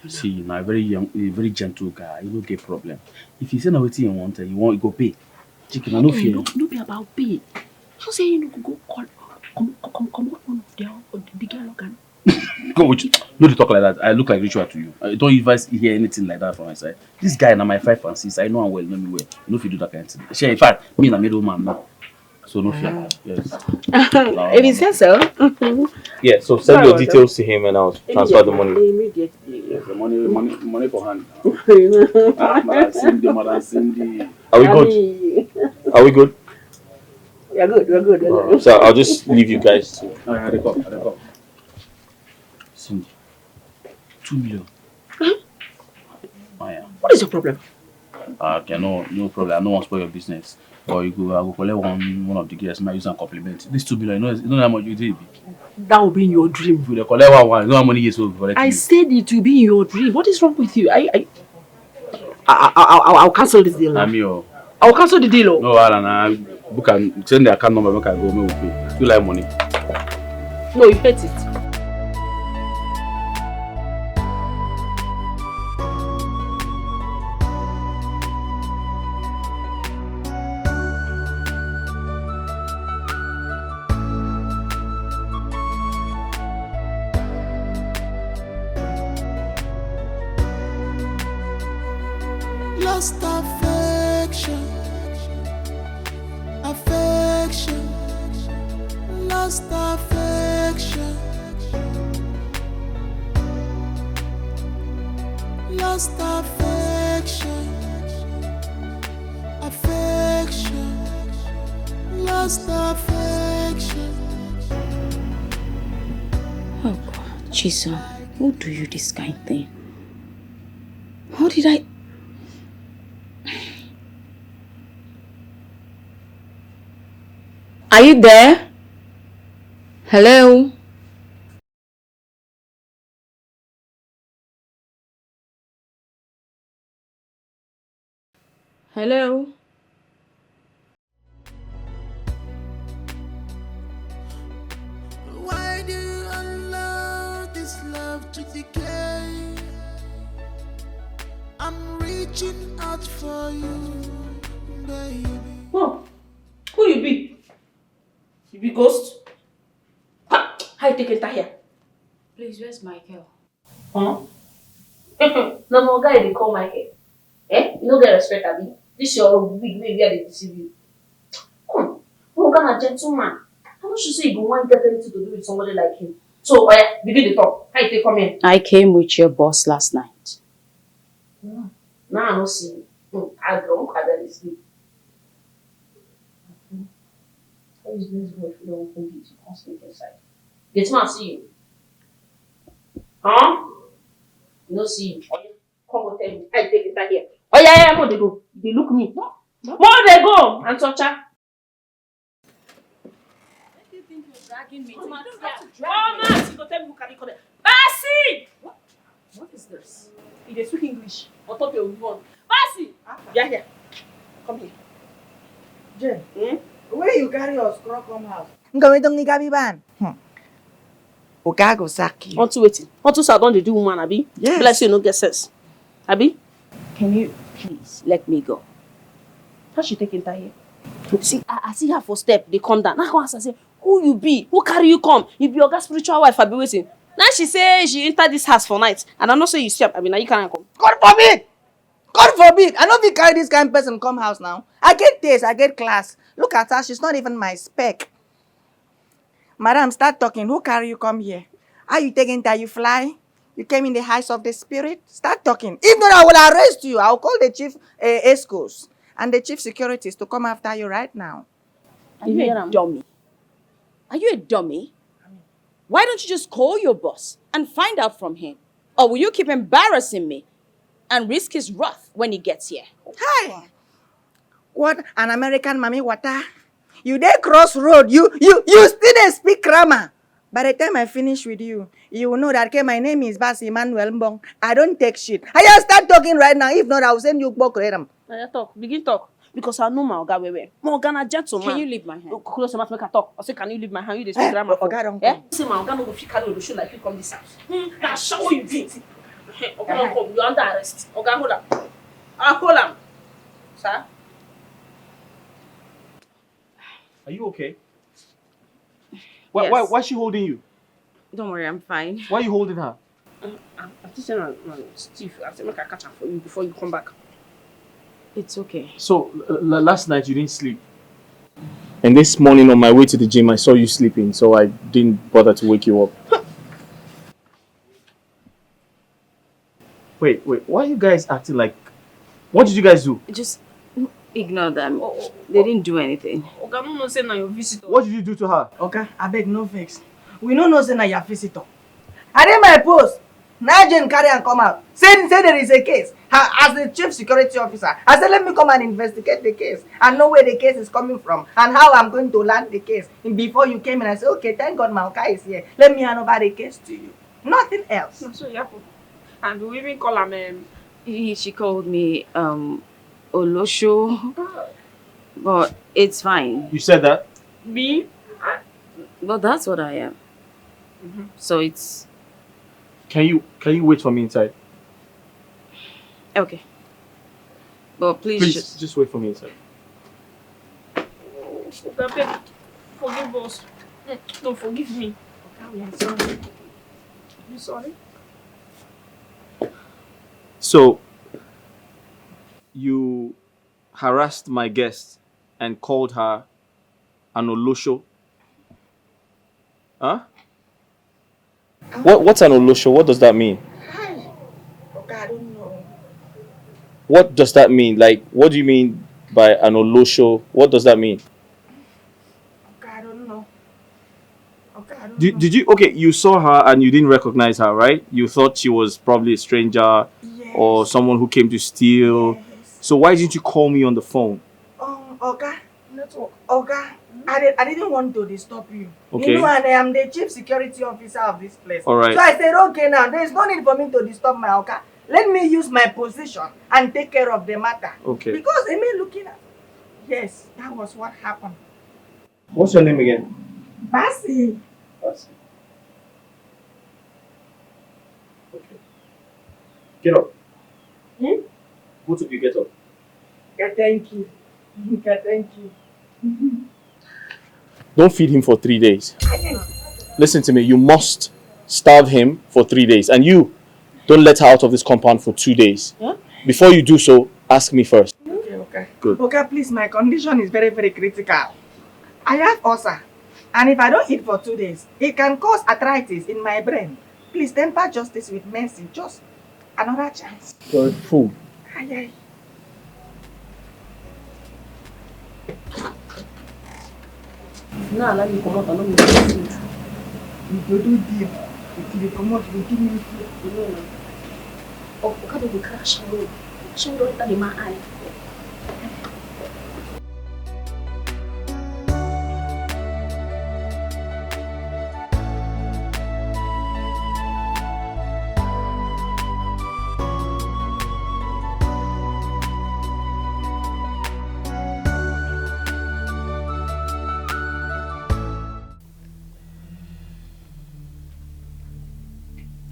See, now a very young, a very gentle guy. You don't get problem. If you say no what you want, you go pay. Chicken, I no fear. No be about pay. So say you go call, come out one of the girl organ. Go with you. No, they talk like that. I look like ritual to you. I don't even hear anything like that from my side. This guy now my 5 and 6. I know him well, know me well. You know if you do that kind of thing. Share, in fact, me and a middle man now. So no fear. Yes. If he says so. Yeah, so send your details to him and I'll transfer the money. Immediately. Yes, the money for hand. Madam Cindy. Are we good? Are we good? We're good. So I'll just leave you guys to. I recall. Cindy. 2 million. Oh, yeah. What is your problem? Okay, no problem. I don't want to spoil your business. Or I go collect one of the girls, might use and compliment. This 2 million, you know how much you did. That will be in your dream. If you collect one, you know how many years will collect. I said it will be in your dream. What is wrong with you? I'll cancel this deal now. I'll cancel the deal. No, I book and send the account number. Make I go. Me will pay. You like money? No, you hate it. Lost affection, lost affection, lost affection, lost affection. Oh God, Chisom, who do you this kind of thing? How did I... Are you there? Hello? Hello? Why do you allow this love to decay? I'm reaching out for you, baby. Oh, who you be? You be ghost? Ha! How you take enter here? Please, where's Michael? Huh? No guy they call Michael. Eh? You don't get respect, Abi. This your wig, maybe I deceive you. Come, what kind of gentleman? How much you say you go want get anything to do with somebody like him? So, begin the talk. How you take come here? I came with your boss last night. Now I don't see you. I don't barely sleep. How is this good if you don't open it? You can't sleep inside. Get man see you. Huh? You don't see you. Come go tell me. I take it here. Oh yeah, more they go. They look me. More they go. And touch her. You think you're dragging me? Oh, man, you go tell me who can call it. Basi! What is this? If they speak English, on top of one. Basi! Yeah. Come here. Jen, Where you carry your scrub come house? Ngawetong ni gabi ban. Oga go sack you. Want to wait? Want to start on the do woman, Abi? Yes. Bless you, no get sense. Abi? Can you please let me go? How she taking that here? See, I see her for step. They come down. Now I ask her, say, who you be? Who carry you come? You be your spiritual wife, I be waiting. Now she say she enter this house for night. And I know say you step. I mean, now you can't come. God forbid! God forbid! I don't be carry this kind of person come house now. I get taste, I get class. Look at her, she's not even my spec. Madam, start talking. Who carry you come here? Are you taking that you fly? You came in the heights of the spirit? Start talking. If not, I will arrest you. I will call the chief escorts and the chief securities to come after you right now. Are you a dummy? Are you a dummy? Why don't you just call your boss and find out from him? Or will you keep embarrassing me and risk his wrath when he gets here? Hi! What an American mommy water. You there crossroad. You still dey speak grammar. By the time I finish with you, you will know that okay, my name is Bas Emmanuel Mbong. I don't take shit. I just start talking right now. If not, I will send you back to Talk. Begin talk. Because I know my Oga well. My Oga na gentleman. Can you leave my hand? Close your mouth, make her talk. I say, can you leave my hand? You dey speak grammar. Oga don't Eh? come. See, my Oga no go fit carry Olosho like you come this house. Now show you beat. Oga don't come. You under arrest. Oga hold am. Hold am. Sir? Are you okay? Yes. Why is she holding you? Don't worry, I'm fine. Why are you holding her? I'm just saying, Steve, I say, make I catch her for you before you come back. It's okay. So, last night you didn't sleep? And this morning on my way to the gym, I saw you sleeping, so I didn't bother to wake you up. Wait, why are you guys acting like... What did you guys do? Just ignore them. They didn't do anything. Oga no say na your visitor. What did you do to her? Okay, I beg no vex. We no know say na your visitor. I did my post. Now Jane carry and come out. Say there is a case. As the chief security officer, I said let me come and investigate the case and know where the case is coming from and how I'm going to land the case. And before you came in, I said, okay, thank God my Oka is here. Let me hand over the case to you. Nothing else. So yeah, and we even call him. She called me Olosho, but it's fine. You said that? Me? But that's what I am. So it's Can you wait for me inside? okay. But please, Just wait for me inside. Oga, beg, forgive us. No, forgive me. Oga, we are sorry. You sorry? So, you harassed my guest and called her an Olosho? Huh? What's an Olosho? What does that mean? Hi. Okay, I don't know. What does that mean? Like, what do you mean by an Olosho? What does that mean? Okay, I don't know. Okay, I don't know. Did you, okay, you saw her and you didn't recognize her, right? You thought she was probably a stranger or someone who came to steal. Yes. So why didn't you call me on the phone? Okay. Okay. I didn't want to disturb you. Okay. You know, and I am the chief security officer of this place. All right. So I said, okay, now there is no need for me to disturb my Oka. Let me use my position and take care of the matter. Okay. Because I mean, looking at, yes, that was what happened. What's your name again? Basi. Okay. Get up. Hmm? Both of you get up. Okay, thank you. Okay, thank you. Don't feed him for 3 days. Listen to me. You must starve him for 3 days. And you, don't let her out of this compound for 2 days. Huh? Before you do so, ask me first. Okay. Good. Okay, please, my condition is very, very critical. I have ulcer. And if I don't eat for 2 days, it can cause arthritis in my brain. Please temper justice with mercy. Just another chance. You're a fool. Aye, aye. Now allow me come out and not make food. You go do deal. If you come out, you give me food. You know now. Oh, Oga dey crash away. Show you enter the man eye.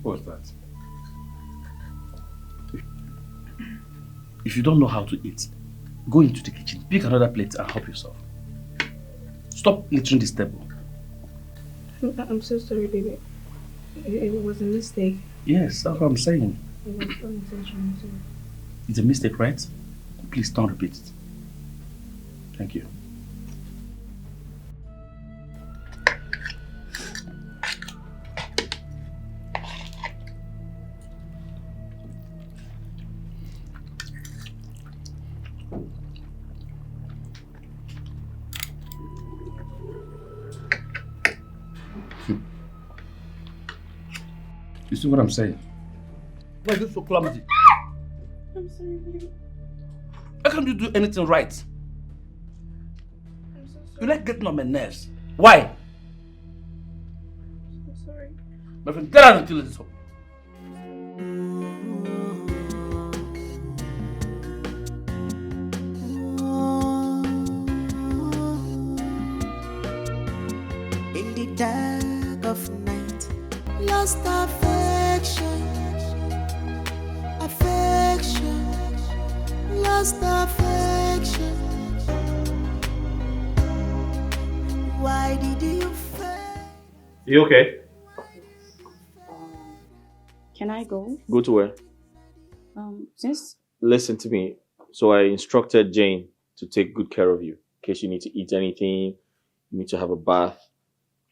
What was that? If you don't know how to eat, go into the kitchen, pick another plate and help yourself. Stop littering this table. I'm so sorry, baby. It was a mistake. Yes, that's what I'm saying. It was unintentional too. It's a mistake, right? Please don't repeat it. Thank you. You see what I'm saying? Why are you so clumsy? I'm sorry, baby. How can you do anything right? I'm so sorry. You like getting on my nerves. Why? I'm sorry. My friend, get out and kill this up. In the dark of night, lost affection, lost affection. Why did you fail? You okay? Can I go? Go to where? Since Listen to me. So I instructed Jane to take good care of you. In case you need to eat anything, you need to have a bath,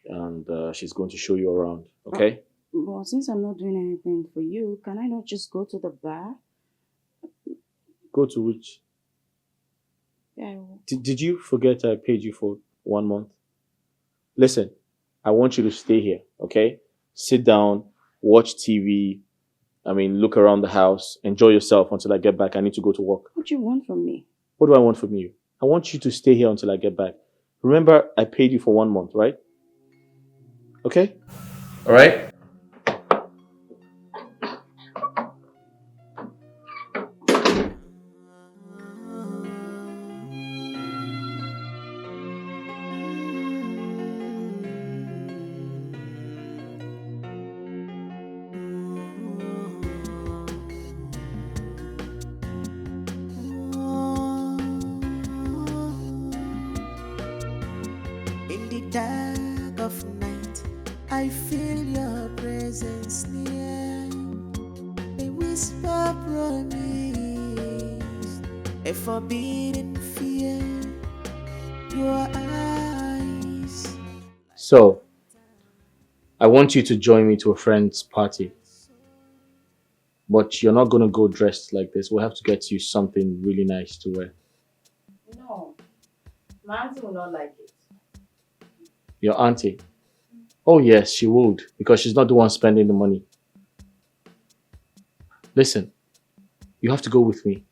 and she's going to show you around. Okay? well, since I'm not doing anything for you, can I not just go to the bar? Go to which? Yeah, I will. Did you forget I paid you for 1 month? Listen, I want you to stay here, okay? Sit down, watch TV. Look around the house. Enjoy yourself until I get back. I need to go to work. What do you want from me? What do I want from you? I want you to stay here until I get back. Remember, I paid you for 1 month, right? Okay? All right? In the dark of night, I feel your presence near. A whisper promise, a forbidden fear. Your eyes. So, I want you to join me to a friend's party. But you're not going to go dressed like this. We'll have to get you something really nice to wear. No, my auntie will not like it. Your auntie? Oh yes, she would, because she's not the one spending the money. Listen, you have to go with me.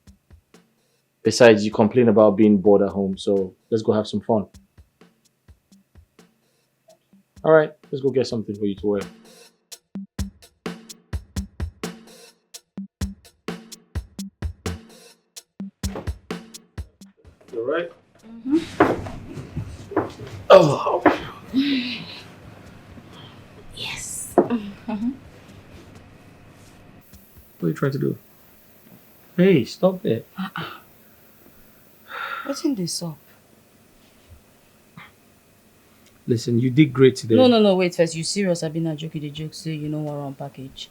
Besides, you complain about being bored at home, so let's go have some fun. Alright, let's go get something for you to wear. You alright? Oh. Yes. What are you trying to do? Hey, stop it. What's in this up? Listen, you did great today. No, wait first. You serious? I've been a joke, the joke, say you know what wrong package.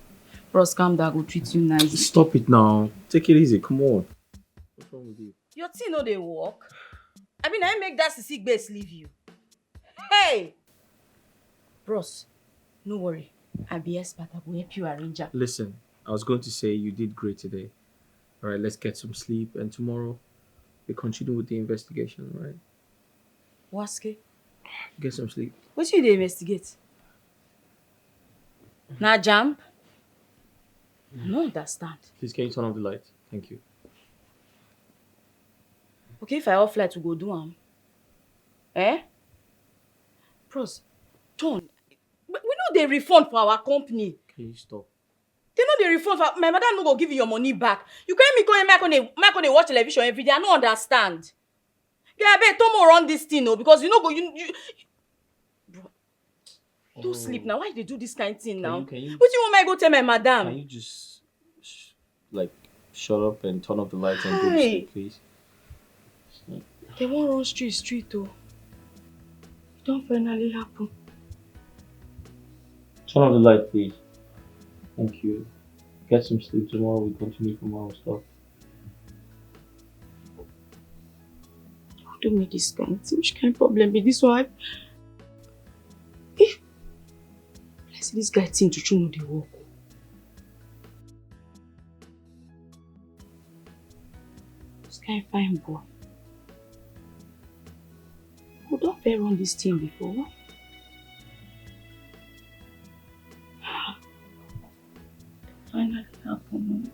Bros, calm down, go treat you nice. Stop it now. Take it easy, come on. What's wrong with you? Your thing no dey work. I make that sick base leave you. Hey! Bros, no worry. I'll be expert. I will help you arrange her. Listen, I was going to say you did great today. Alright, let's get some sleep, and tomorrow we continue with the investigation, right? Waske? Get some sleep. What you dey investigate? Na jam? I no understand. Please, can you turn off the light? Thank you. Okay, if I off light, we go do am. Eh? Bros, turn. We know they refund for our company. Can you stop? They know they refund for my madam no go give you your money back. You can't me going back on a watch television every day. I don't understand. Yeah, I bet Tomo run this thing, no, because you know go you. Bro. Don't sleep now. Why they do this kind of thing now? Can you What do you want me to go tell my madam? Can you just like shut up and turn off the lights and go to sleep, please? They won't run street though. It don't finally happen. Turn off the light, please. Thank you. Get some sleep tomorrow. We continue from our stuff. Don't make this kind of thing. Which kind of problem be this one? I see this guy think to know the work. This guy fine boy. Who don't fair run this thing before? Finally happen.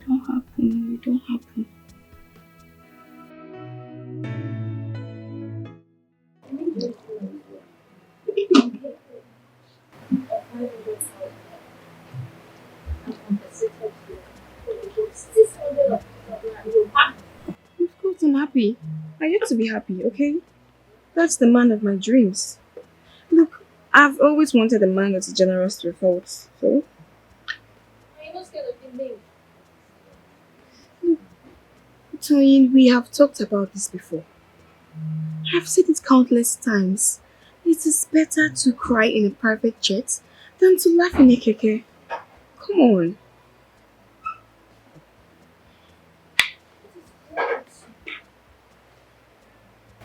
Don't happen. It don't happen. Of course I'm happy. I get to be happy, okay? That's the man of my dreams. Look, I've always wanted a man that's generous to a fault, so... Are you not scared of him being? Toyin, we have talked about this before. I've said it countless times. It is better to cry in a private jet than to laugh in a keke. Come on.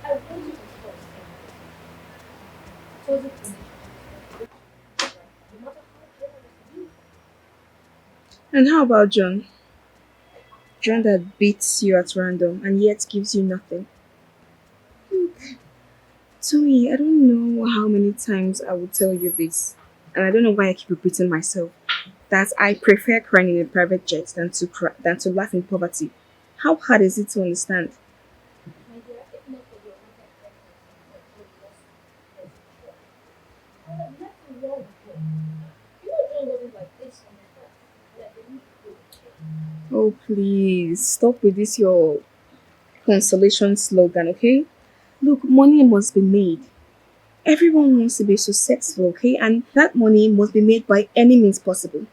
I want you to stop saying that. So the condition. No matter how generous you be. And how about John? John that beats you at random and yet gives you nothing. Look, Tony, I don't know how many times I will tell you this, and I don't know why I keep repeating myself, that I prefer crying in a private jet than to laugh in poverty. How hard is it to understand? My dear, if not for your mother, I have nothing wrong with him. You know John wasn't like this on the first. Like they need to do. Oh, please, stop with this your consolation slogan, okay? Look, money must be made. Everyone wants to be successful, okay? And that money must be made by any means possible.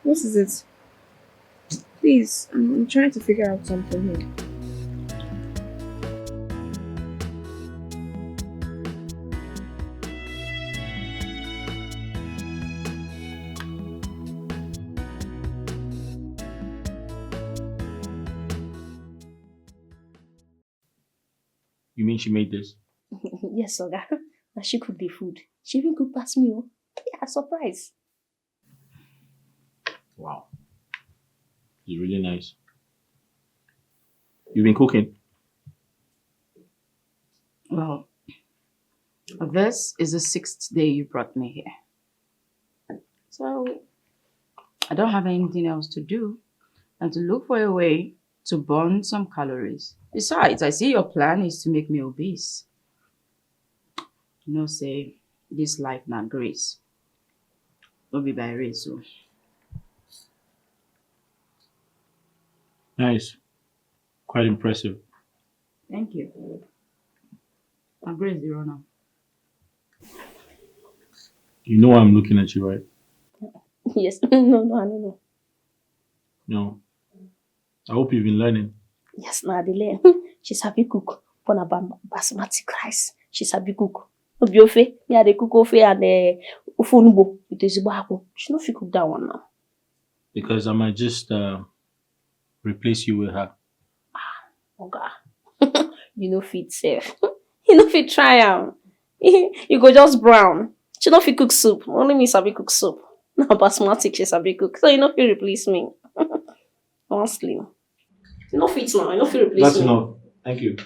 What is it? Please, I'm trying to figure out something here. You mean she made this? Yes, Oga. Now she cooked the food. She even cooked past me. Yeah, surprise. Wow. It's really nice. You've been cooking? Well, this is the 6th day you brought me here. So, I don't have anything else to do than to look for a way to burn some calories. Besides, I see your plan is to make me obese. You know, say, this life not grace. Don't be by race, so. Nice. Quite impressive. Thank you. My grace zero now. You know I'm looking at you, right? Yes. No, I don't know. No. I hope you've been learning. Yes, now the learn. She's happy cook. Pon basmati rice. She's happy cook. Obiofe, me the cook ofe and ufunbo. It is bako. She no fit cook that one now. Because I might just replace you with her. Okay. You know fit safe. You know fit try am. You go just brown. She no fit cook soup. Only me sabi cook soup. Now basmati she sabi cook. So you no fit replace me. One slim. You no fit now. You no fit replace That's me. enough. Thank you.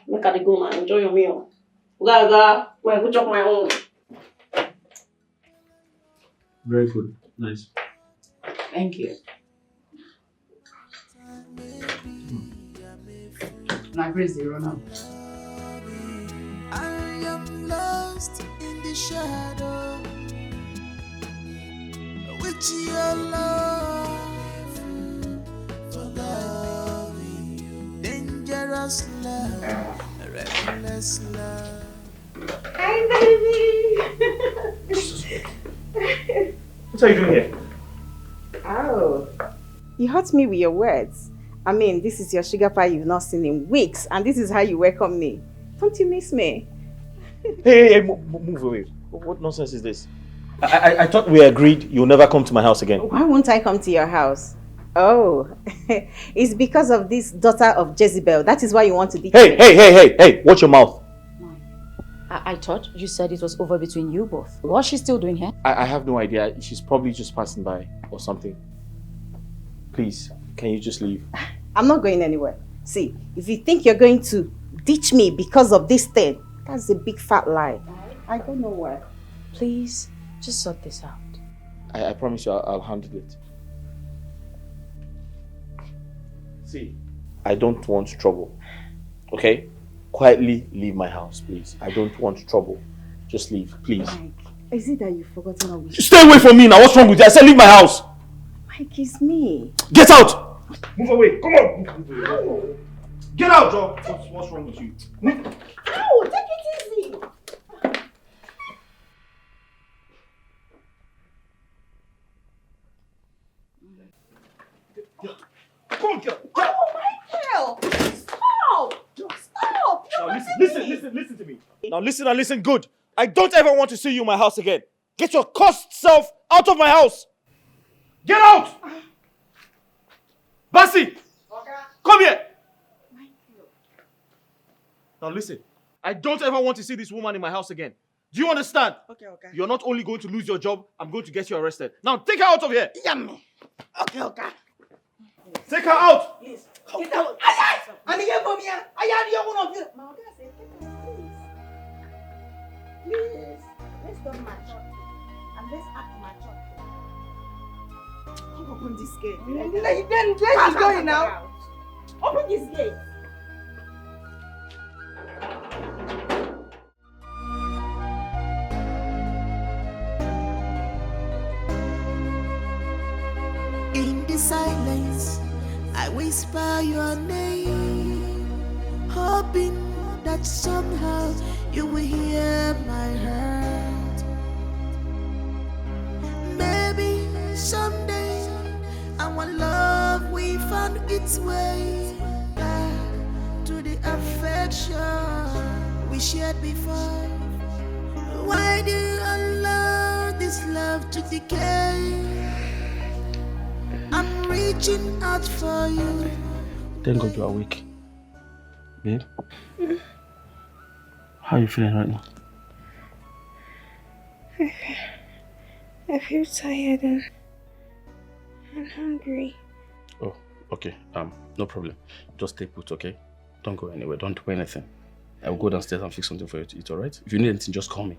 Make I go now. Enjoy your meal. Go. Go chop my own. Very good. Nice. Thank you. My grace zero now. I am lost in the shadow with your love for loving you. Dangerous. reckless love, reckless love. Hi, baby. What are you doing here? Oh, you hurt me with your words. I mean, this is your sugar pie you've not seen in weeks, and this is how you welcome me. Don't you miss me? Hey, move away. What nonsense is this? I thought we agreed you'll never come to my house again. Why won't I come to your house? Oh, it's because of this daughter of Jezebel. That is why you want to ditch me. Hey, watch your mouth. I thought you said it was over between you both. What's she still doing here? I have no idea. She's probably just passing by or something. Please, can you just leave? I'm not going anywhere. See, if you think you're going to ditch me because of this thing, that's a big fat lie. I don't know where. Please, just sort this out. I promise you I'll handle it. See, I don't want trouble. Okay? Quietly leave my house, please. I don't want trouble. Just leave, please. Mike, is it that you've forgotten how we... Stay away from me now. What's wrong with you? I said leave my house. Mike, it's me. Get out! Move away. Come on. Move away. Get out, Joe. What's wrong with you? Ow, take it easy. Come on, girl. Oh, Michael! Stop! Stop! Now listen to me. Now listen good. I don't ever want to see you in my house again. Get your cursed self out of my house. Get out! Basi! Come here! Now listen. I don't ever want to see this woman in my house again. Do you understand? Okay. You're not only going to lose your job, I'm going to get you arrested. Now take her out of here! Yummy. Okay. Take her out! Please. Get out. And again for me. I am one of you. My God, say, get out, please. Please. Let's don't match up. And let's act mature. Come open this gate. Then let's go now. Open this gate. In the silence, I whisper your name, hoping that somehow you will hear my heart. Maybe someday our love will find its way back to the affection we shared before. Why do you allow this love to decay? I'm reaching out for you. Thank God you're awake. Babe? How are you feeling right now? I feel tired and I'm hungry. Oh, okay. No problem. Just stay put, okay? Don't go anywhere. Don't do anything. I'll go downstairs and fix something for you to eat, alright? If you need anything, just call me.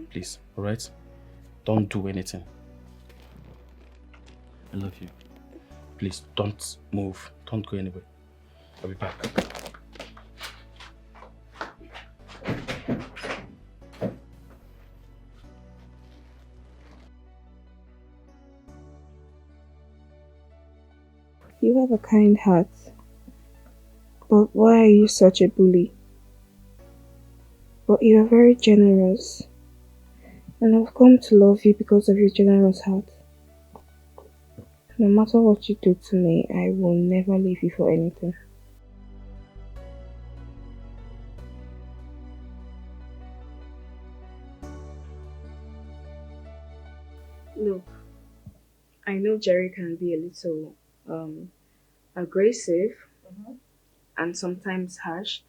Please, alright? Don't do anything. I love you. Please, don't move. Don't go anywhere. I'll be back. You have a kind heart. But why are you such a bully? But you are very generous. And I've come to love you because of your generous heart. No matter what you do to me, I will never leave you for anything. Look, I know Jerry can be a little aggressive and sometimes harsh,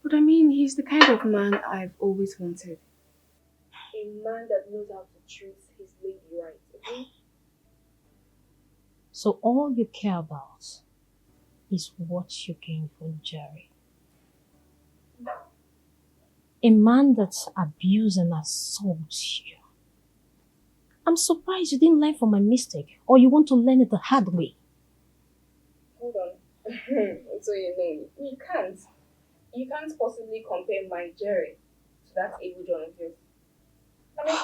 but I mean, he's the kind of man I've always wanted. A man that knows how to treat his lady right, okay? So all you care about is what you gain from Jerry. A man that abuses and assaults you. I'm surprised you didn't learn from my mistake, or you want to learn it the hard way. Hold on. So you can't. You can't possibly compare my Jerry to that evil John of yours. I mean,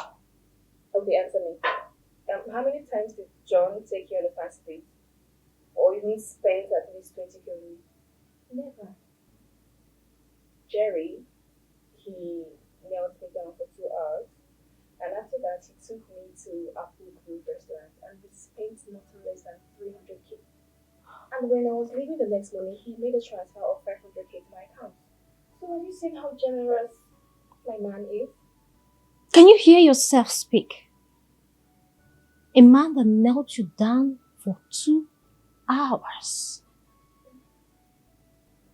okay, answer me. How many times did John take you on a fast date? Or even spend at least 20 k a week? Never. Jerry, he knelt me down for 2 hours. And after that, he took me to Apple Grove restaurant and we spent nothing less than 300k. And when I was leaving the next morning, he made a transfer of 500k to my account. So are you seeing how generous my man is? Can you hear yourself speak? A man that knelt you down for 2 hours.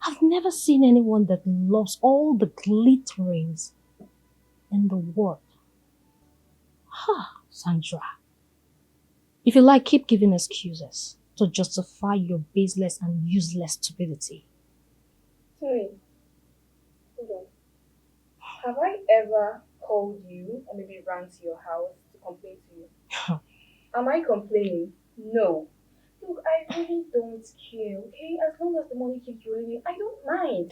I've never seen anyone that lost all the glitterings in the world. Sandra. If you like, keep giving excuses to justify your baseless and useless stupidity. Sorry. Hold on. Have I ever called you or maybe ran to your house to complain to you? Am I complaining? No. Look, I really don't care, okay? As long as the money keeps rolling in, I don't mind.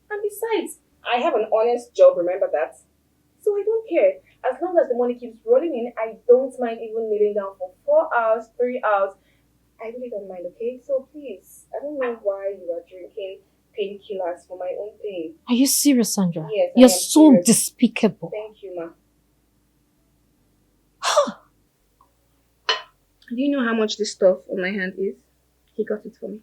And besides, I have an honest job, remember that? So I don't care. As long as the money keeps rolling in, I don't mind even kneeling down for 4 hours, 3 hours. I really don't mind, okay? So please, I don't know why you are drinking painkillers for my own pain. Are you serious, Sandra? Yes, You're I am so serious. despicable. Thank you, ma. Do you know how much this stuff on my hand is? He got it for me.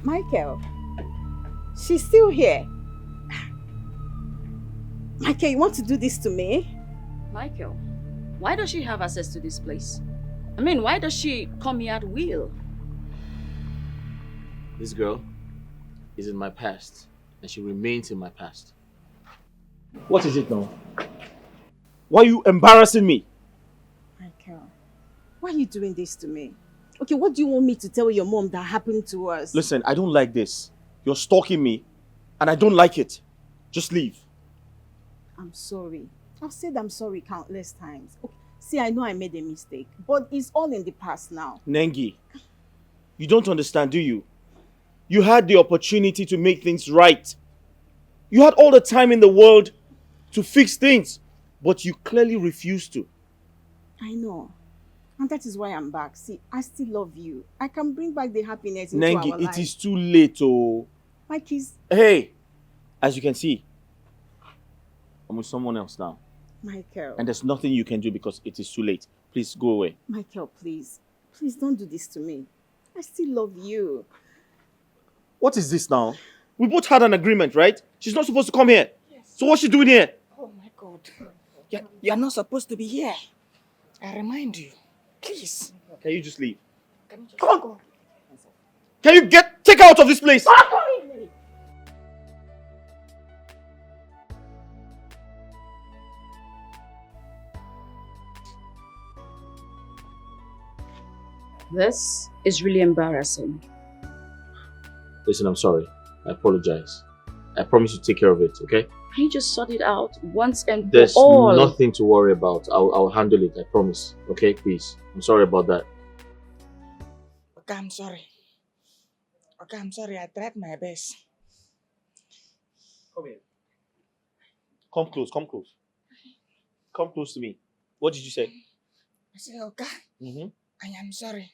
Michael, she's still here. Michael, you want to do this to me? Michael, why does she have access to this place? I mean, why does she come here at will? This girl is in my past, and she remains in my past. What is it now? Why are you embarrassing me? Michael, why are you doing this to me? Okay, what do you want me to tell your mom that happened to us? Listen, I don't like this. You're stalking me, and I don't like it. Just leave. I'm sorry. I've said I'm sorry countless times. Okay, see, I know I made a mistake, but it's all in the past now. Nengi, you don't understand, do you? You had the opportunity to make things right. You had all the time in the world to fix things, but you clearly refused to. I know. And that is why I'm back. See, I still love you. I can bring back the happiness into our life. Nengi, it is too late, oh. Mike is... Hey, as you can see, I'm with someone else now. Michael. And there's nothing you can do because it is too late. Please go away. Michael, please. Please don't do this to me. I still love you. What is this now? We both had an agreement, right? She's not supposed to come here. Yes. So what's she doing here? Oh my God. You're not supposed to be here. I remind you. Please. Can you just leave? Can you just Come on. go? Can you take her out of this place? This is really embarrassing. Listen, I'm sorry. I apologize. I promise to take care of it, okay? Can you just sort it out once and There's for all? nothing to worry about. I'll handle it, I promise. Okay, please. I'm sorry about that. Okay, I'm sorry. Okay, I'm sorry. I tried my best. Come here. Come close, come close. Come close to me. What did you say? I said, okay, Mm-hmm. I am sorry.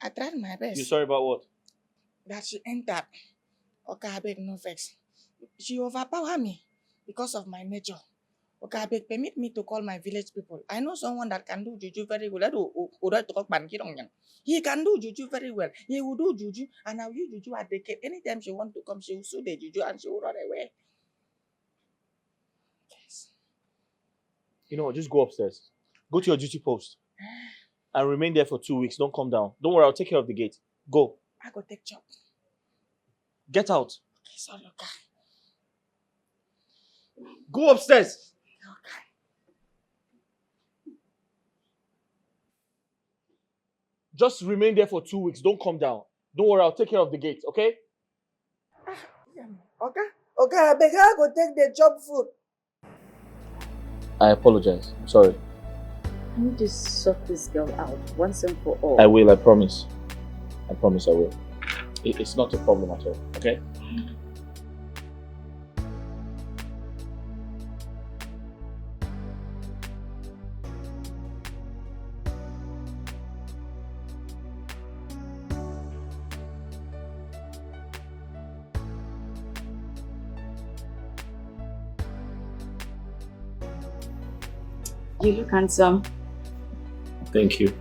I tried my best. You're sorry about what? That she entered. Okay, I beg no vex. She overpowered me because of my nature. Okay, I beg, permit me to call my village people. I know someone that can do juju very well. He can do juju very well. He will do juju and I'll use juju at the gate. Anytime she wants to come, she will sue the juju and she will run away. Yes. You know what? Just go upstairs. Go to your duty post. And remain there for 2 weeks. Don't come down. Don't worry, I'll take care of the gate. Go. I go take job. Get out. Okay, sorry, okay. Go upstairs. Okay. Just remain there for 2 weeks. Don't come down. Don't worry, I'll take care of the gate, okay? Okay, I beg, I go take the job food. I apologize. I'm sorry. I need to sort this girl out once and for all. I will, I promise. I promise I will. It's not a problem at all, okay? You look handsome. Thank you.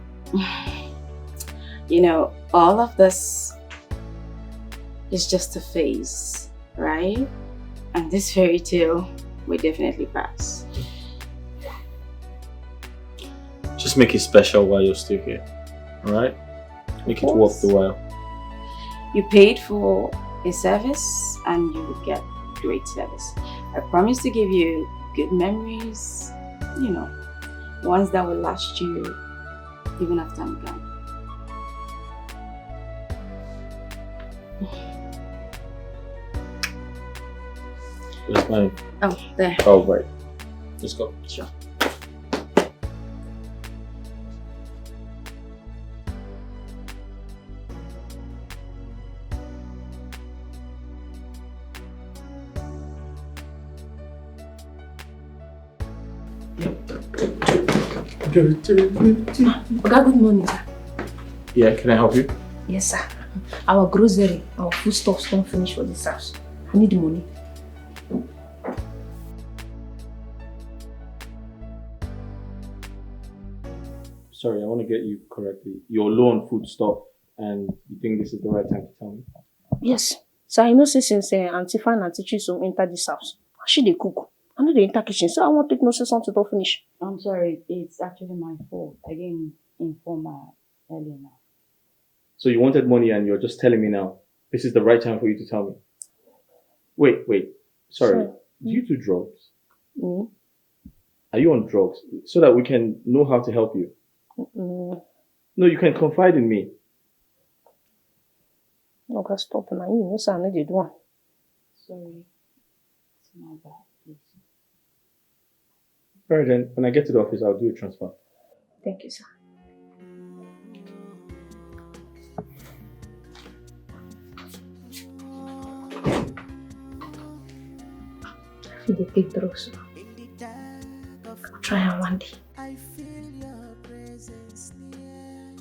You know, all of this is just a phase, right? And this fairy tale will definitely pass. Just make it special while you're still here, alright? Make it worth the while. You paid for a service and you will get great service. I promise to give you good memories, you know, ones that will last you even after I'm gone. Where's mine? Oh, there. Oh, right. Let's go. Sure. Oga, good morning, sir. Yeah, can I help you? Yes, sir. Our grocery, our foodstuffs don't finish for this house. I need the money. Sorry, I want to get you correctly. You're low on food stuff and you think this is the right time to tell me? Yes. Sir, I know since Auntie Fan and Auntie Chisom enter this house. She dey cook. I know they enter kitchen, so I want to take no say something don't finish. I'm sorry, it's actually my fault. I didn't inform her earlier now. So you wanted money and you're just telling me now. This is the right time for you to tell me. Wait. Sorry. Sure. Do you do drugs? Mm. Are you on drugs? So that we can know how to help you. No, you can confide in me. Okay, stop now. You know, sir, I know they do one. Sorry. It's my bad, please. Alright then, when I get to the office, I'll do a transfer. Thank you, sir. I feel the big drugs. I'll try her one day. I feel your presence near.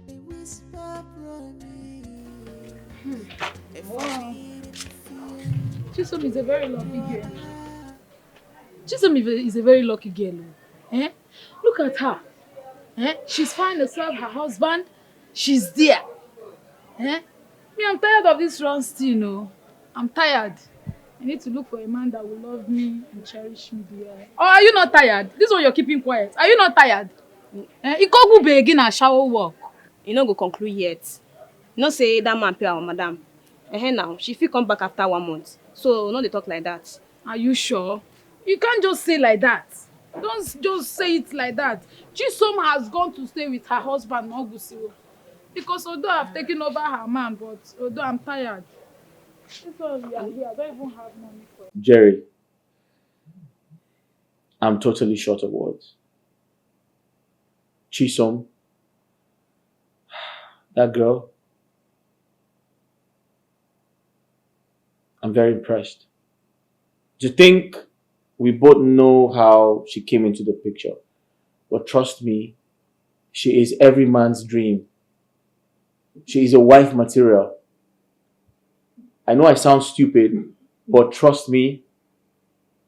A whisper from me. Wow. Chisom is a very lucky girl. Chisom is a very lucky girl. Eh? Look at her. Eh? She's fine herself, her husband. She's there. Eh? Me, I'm tired of this run still, you know. I'm tired. I need to look for a man that will love me and cherish me there. Or are you not tired? This one you're keeping quiet. Are you not tired? Eh? You go begin and shower work. You no go conclude yet. You know say that man pay our madam. Now, she fit come back after 1 month. So, no dey talk like that. Are you sure? You can't just say like that. Don't just say it like that. Chisom has gone to stay with her husband, Ogusiwo. Because although I've taken over her man, but although I'm tired. That's why we are here. I don't even have money for it. Jerry, I'm totally short of words. Chisom, that girl, I'm very impressed. To think we both know how she came into the picture, but trust me, she is every man's dream. She is a wife material. I know I sound stupid, but trust me,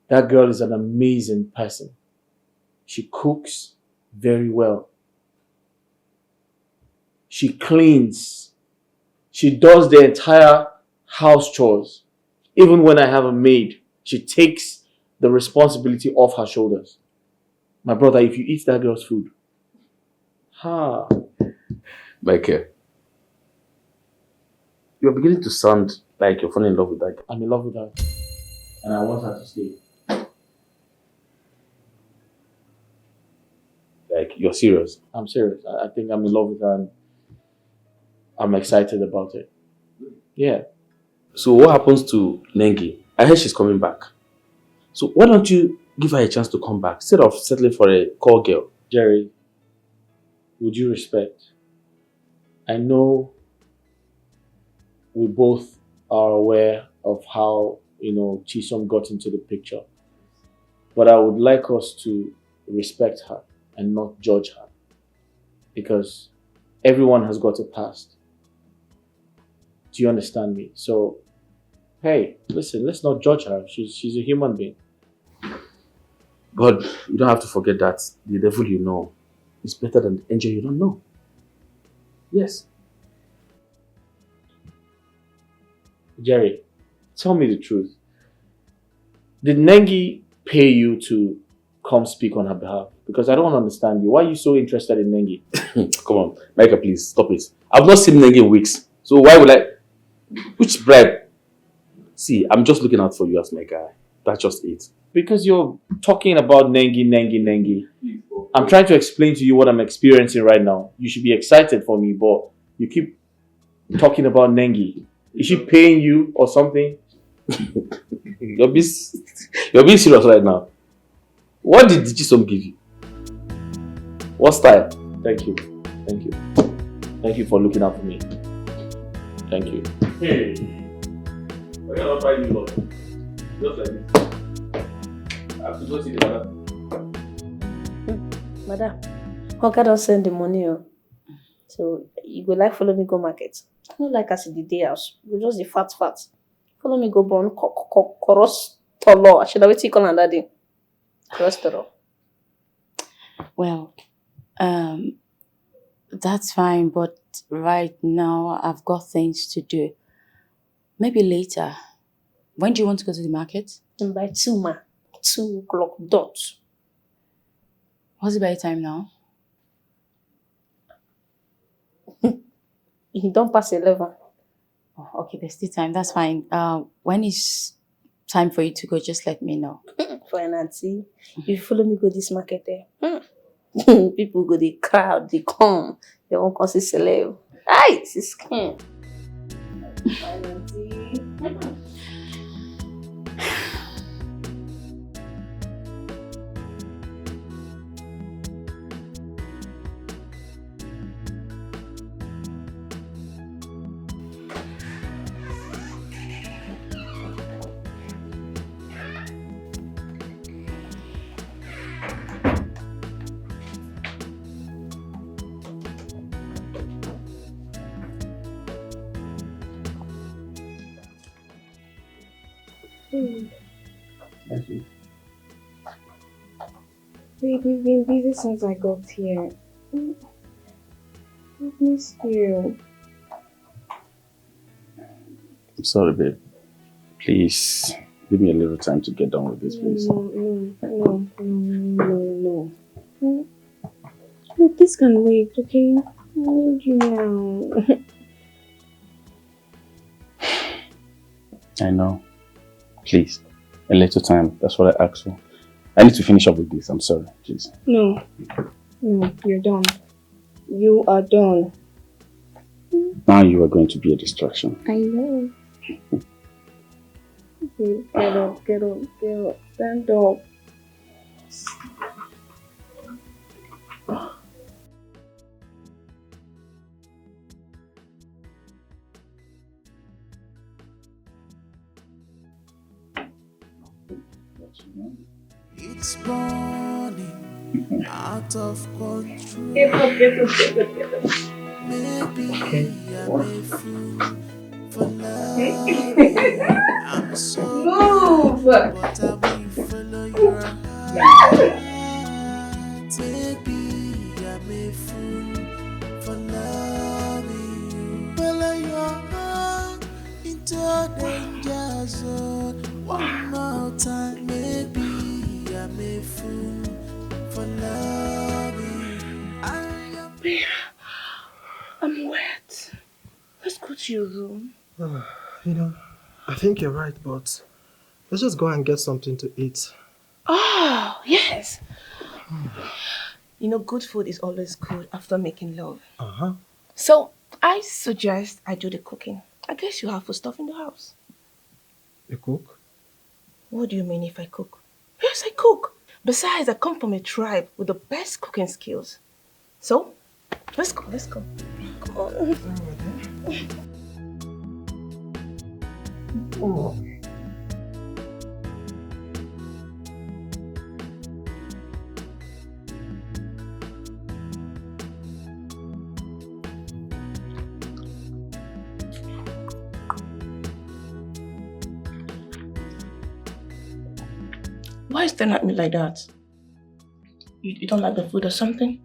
that girl is an amazing person. She cooks very well. She cleans. She does the entire house chores. Even when I have a maid, she takes the responsibility off her shoulders. My brother, if you eat that girl's food, Dikeh, you're beginning to sound like you're falling in love with that girl. I'm in love with her. And I want her to stay. Like, you're serious? I'm serious. I think I'm in love with her and I'm excited about it. Yeah. So what happens to Nengi? I heard she's coming back. So why don't you give her a chance to come back instead of settling for a call girl. Jerry, would you respect? I know we both are aware of how, Chisom got into the picture. But I would like us to respect her and not judge her. Because everyone has got a past. Do you understand me? So, hey, listen, let's not judge her. She's a human being. But you don't have to forget that the devil you know is better than the angel you don't know. Yes. Jerry, tell me the truth. Did Nengi pay you to come speak on her behalf? Because I don't understand you. Why are you so interested in Nengi? Come on, Micah, please, stop it. I've not seen Nengi in weeks. So why would I... Which bribe? See, I'm just looking out for you as my guy. That's just it. Because you're talking about Nengi. I'm trying to explain to you what I'm experiencing right now. You should be excited for me, but you keep talking about Nengi. Is she paying you or something? You're being serious right now. What did Chisom give you? What style? Thank you. Thank you for looking out for me. Thank you. Hey, why not buy you lot? Just like this. I have to go see the madam. Madam, Oga don't send the money. So you go like follow me go market. I don't like us in the day house. You just the fat. Follow me go born cholesterol. I should have waited call another day. Cholesterol. Well, that's fine, but right now I've got things to do. Maybe later. When do you want to go to the market? By 2 o'clock dot. What's the by time now? You don't pass 11. Oh, okay, there's still time. That's fine. When is time for you to go? Just let me know. For an auntie, if you follow me go this market there, people go the crowd, they come, they won't come see celeb. Aye, this is skin. Fine auntie. Thank you. Babe, we've been busy since I got here. I've missed you. I'm sorry, babe. Please, give me a little time to get done with this, please. No. Look, this can wait, okay? I need you now. I know. Please, a little time. That's what I asked for. I need to finish up with this. I'm sorry, please. No, you're done. You are done. Now you are going to be a distraction. I know. Okay, get up, stand up. It's burning out of control. Get up. Maybe I'm a fool for love. I'm so Move! but I will follow your heart. Maybe I'm a fool for loving you. Follow your heart into danger zone. One more time, maybe I'm a fool for loving you. I'm wet. Let's go to your room. I think you're right, but let's just go and get something to eat. Oh, yes. Good food is always good after making love. Uh-huh. So, I suggest I do the cooking. I guess you have food stuff in the house. You cook? What do you mean if I cook? Yes, I cook. Besides, I come from a tribe with the best cooking skills. So, let's go, let's go. Come on. Oh. Why are you staring at me like that? You don't like the food or something?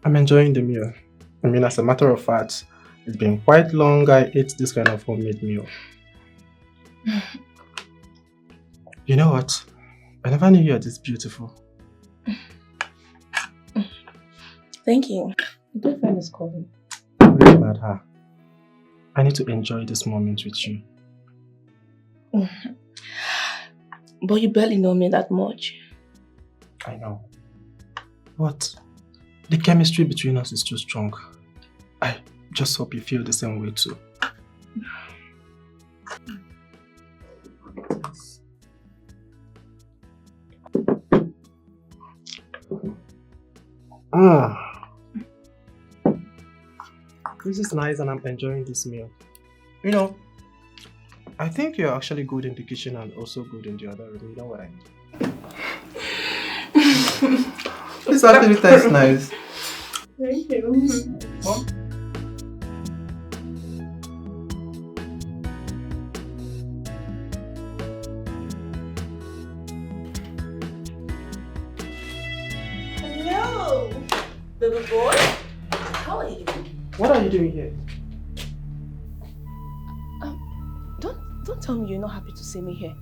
I'm enjoying the meal. I mean, as a matter of fact, it's been quite long I ate this kind of homemade meal. You know what? I never knew you were this beautiful. Thank you. My boyfriend is calling. Forget about her. I need to enjoy this moment with you. But you barely know me that much. I know. But the chemistry between us is too strong. I just hope you feel the same way too. This is nice and I'm enjoying this meal. You know, I think you're actually good in the kitchen and also good in the other room. You know what I mean? This actually tastes nice. Thank you. Mom? Hello, baby boy. How are you? What are you doing here? Don't tell me you're not happy to see me here.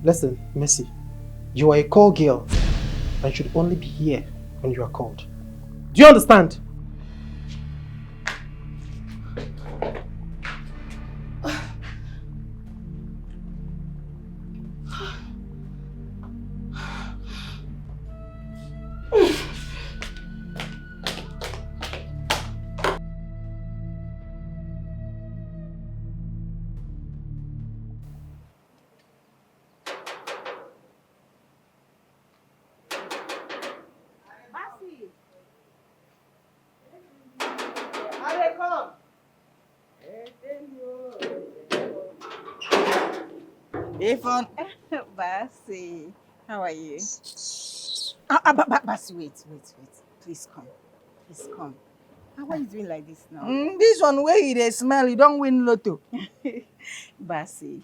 Listen, Messi, you are a call girl and should only be here when you are called. Do you understand? Ifon, Basi, how are you? Basi, wait. Please come. Please come. How are you doing like this now? This one where they smell, you don't win lotto. Basi,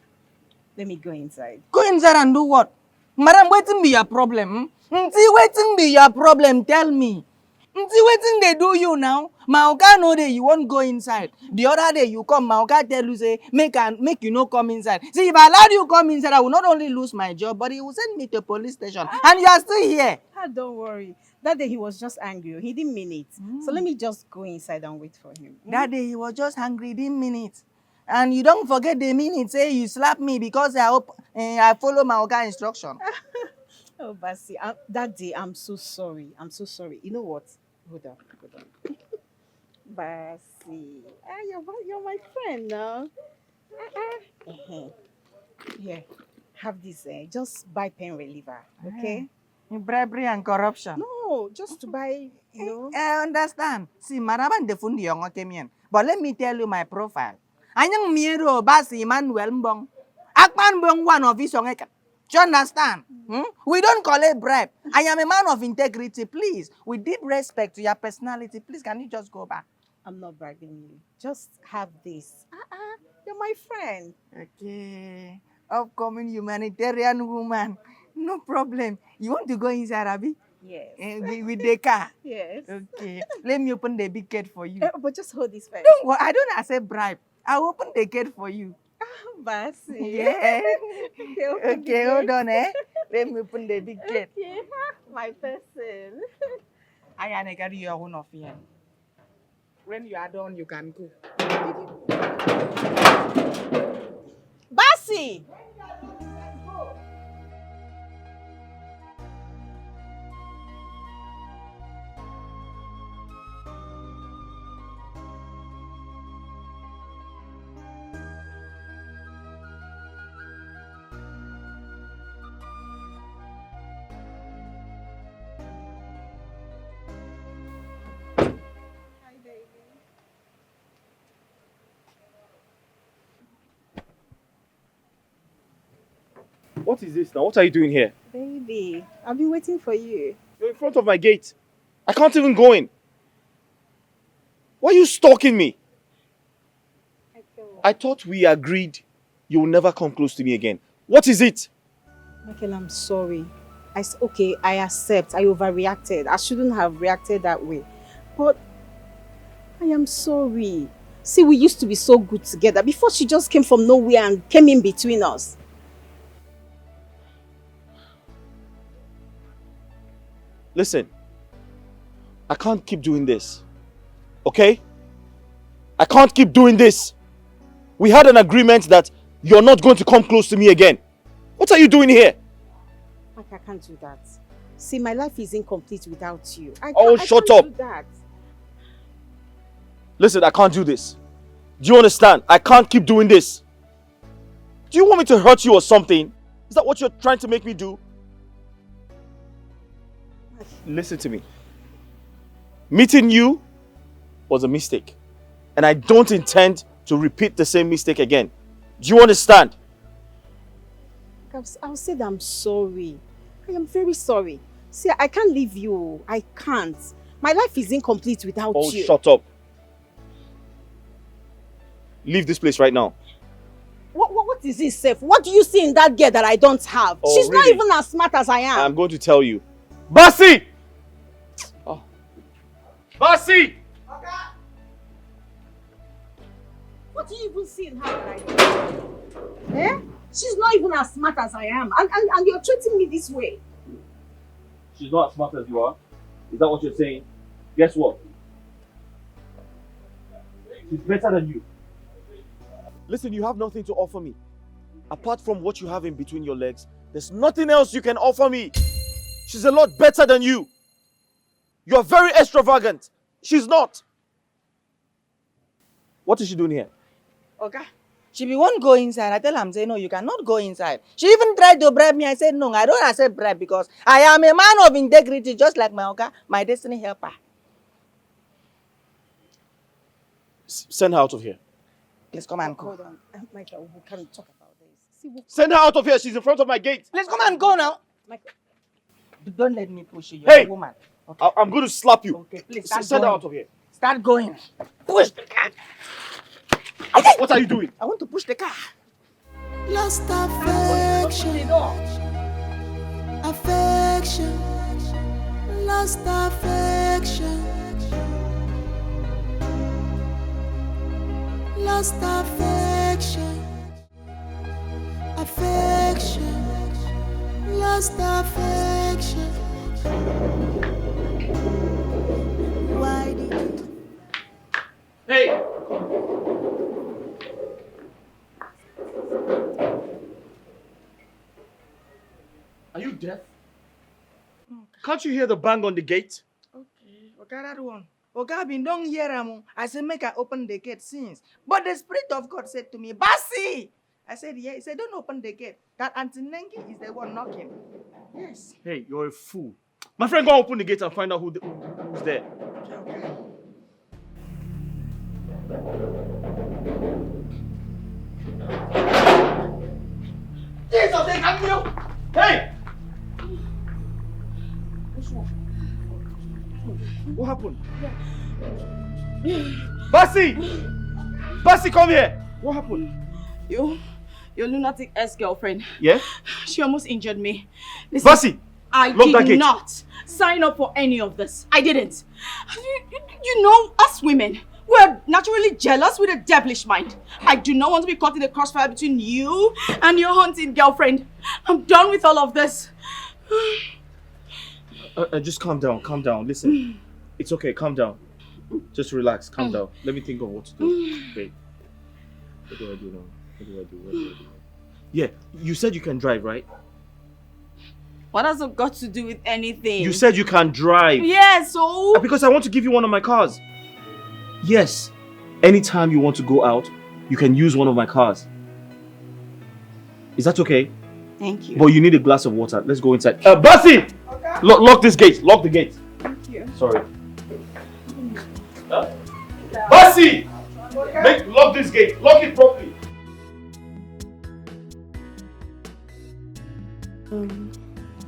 let me go inside. Go inside and do what? Madam, waiting be your problem. Waiting be your problem, tell me. Waiting they do you now. Maoka no day you won't go inside. The other day you come, Maoka tell you say make you no come inside. See, if I allowed you come inside, I will not only lose my job, but he will send me to the police station. And you are still here. Don't worry. That day he was just angry. He didn't mean it. So let me just go inside and wait for him. That day he was just angry, he didn't mean it. And you don't forget the minute, say you slap me because I follow Maoka instruction. Oh, Basi, that day I'm so sorry. I'm so sorry. You know what? Hold on. Basi, you're my friend now. Here, have this. Just buy pain reliever, okay? Bribery and corruption. No, just to buy, you know. I understand. See, Maraban defundi yung kemian. But let me tell you my profile. Anyang miro Basi Emmanuel Mbong. Akman Mbong one of his young. Do you understand? We don't call it bribe. I am a man of integrity. Please, with deep respect to your personality, please, can you just go back? I'm not bribing you. Just have this. You're my friend. Okay. Upcoming humanitarian woman. No problem. You want to go inside, Abby? Yes. With the car? Yes. Okay. Let me open the big gate for you. But just hold this first. Don't worry. I don't accept bribe. I'll open the gate for you. Basi. Yeah. Okay, hold on, Let me open the big gate. Okay, my person. I am carry your own of here. When you are done, you can go. Basi! What is this now? What are you doing here? Baby, I've been waiting for you. You're in front of my gate. I can't even go in. Why are you stalking me? I thought we agreed you will never come close to me again. What is it? Michael, I'm sorry. Okay, I accept. I overreacted. I shouldn't have reacted that way. But I am sorry. See, we used to be so good together before she just came from nowhere and came in between us. Listen, I can't keep doing this. Okay? I can't keep doing this. We had an agreement that you're not going to come close to me again. What are you doing here? Mike, I can't do that. See, my life is incomplete without you. Shut up. Do that. Listen, I can't do this. Do you understand? I can't keep doing this. Do you want me to hurt you or something? Is that what you're trying to make me do? Listen to me. Meeting you was a mistake. And I don't intend to repeat the same mistake again. Do you understand? I'll say that I'm sorry. I am very sorry. See, I can't leave you. I can't. My life is incomplete without you. Shut up. Leave this place right now. What is this, Seth? What do you see in that girl that I don't have? She's really? not even as smart as I am. I'm going to tell you. Basi! Oh. Basi! Okay. What do you even see in her that I don't? Eh? She's not even as smart as I am. And you're treating me this way. She's not as smart as you are? Is that what you're saying? Guess what? She's better than you. Listen, you have nothing to offer me. Apart from what you have in between your legs, there's nothing else you can offer me. She's a lot better than you. You're very extravagant. She's not. What is she doing here? Okay. She be one go inside. I tell her, say, no, you cannot go inside. She even tried to bribe me. I said, no, I don't accept bribe because I am a man of integrity, just like my Oga, my destiny helper. Send her out of here. Let's come and go. Hold on. Michael, we can talk about this. See, Send her out of here. She's in front of my gate. Let's come and go now. Michael. Don't let me push you. You're Hey! a woman. Okay. I'm going to slap you. Okay, please Send her out of here. Start going. Push the car. What are you doing? I want to push the car. Lost affection. Affection. Lost affection. Lost affection. Affection. Lost affection. Why did you? Hey! Are you deaf? Can't you hear the bang on the gate? Okay, that one. Okay, been don't hear him. I said, make I open the gate since. But the Spirit of God said to me, Basi! I said, yeah. He said, don't open the gate. That Auntie Nengi is the one knocking. Yes. Hey, you're a fool. My friend, go open the gate and find out who's there. Okay. Jesus, they have you! Hey! What happened? Basi! Basi, come here! What happened? Your lunatic ex-girlfriend. Yeah? She almost injured me. Listen, Basi! I did not sign up for any of this. I didn't. You know, us women, we're naturally jealous with a devilish mind. I do not want to be caught in the crossfire between you and your hunting girlfriend. I'm done with all of this. Just calm down. Listen, it's okay, calm down. Just relax, calm down. Let me think of what to do. Wait, what do I do now? What do I do? Yeah, you said you can drive, right? What has it got to do with anything? You said you can drive. Yeah, so? Because I want to give you one of my cars. Yes, anytime you want to go out, you can use one of my cars. Is that okay? Thank you. But you need a glass of water. Let's go inside. Basi! Okay. Lock this gate. Lock the gate. Thank you. Sorry. Huh? Basi! Okay. Lock this gate. Lock it properly.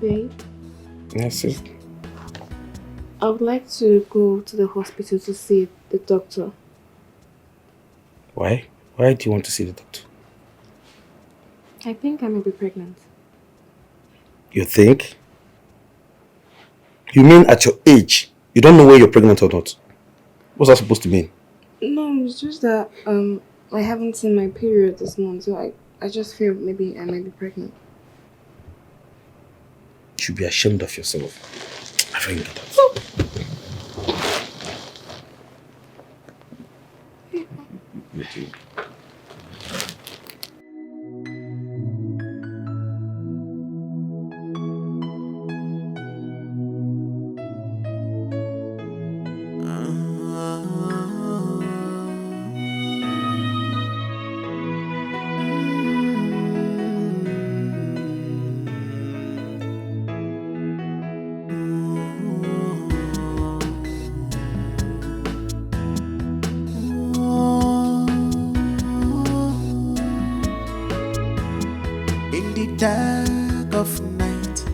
Babe, Yes, yes. I would like to go to the hospital to see the doctor. Why? Why do you want to see the doctor? I think I may be pregnant. You think? You mean at your age, you don't know whether you're pregnant or not? What's that supposed to mean? No, it's just that I haven't seen my period this month, so I just feel maybe I might be pregnant. You should be ashamed of yourself. I find that out. In the dark of night,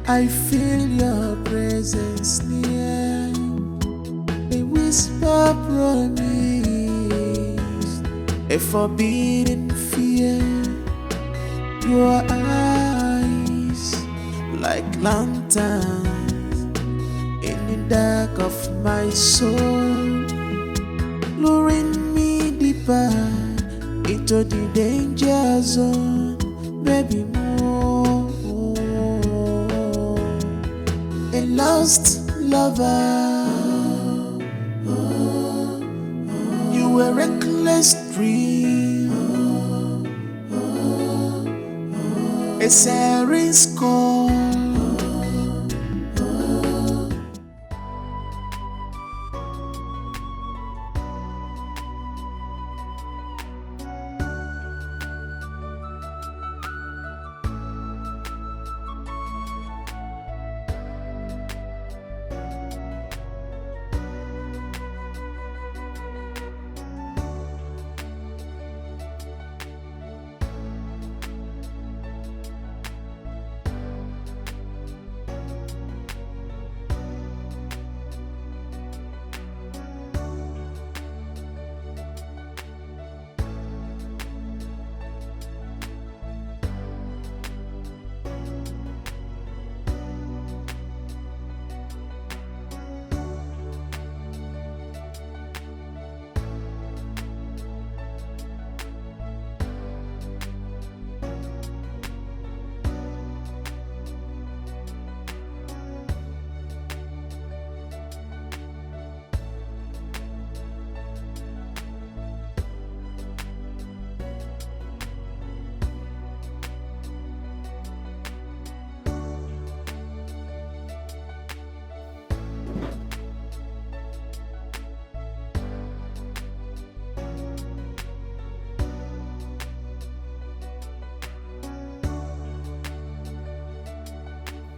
I feel your presence near. A whisper promise, a forbidden fear. Your eyes like lanterns in the dark of my soul, luring me deeper into the danger zone. Baby, more. A lost lover. You were a reckless dream. A siren call.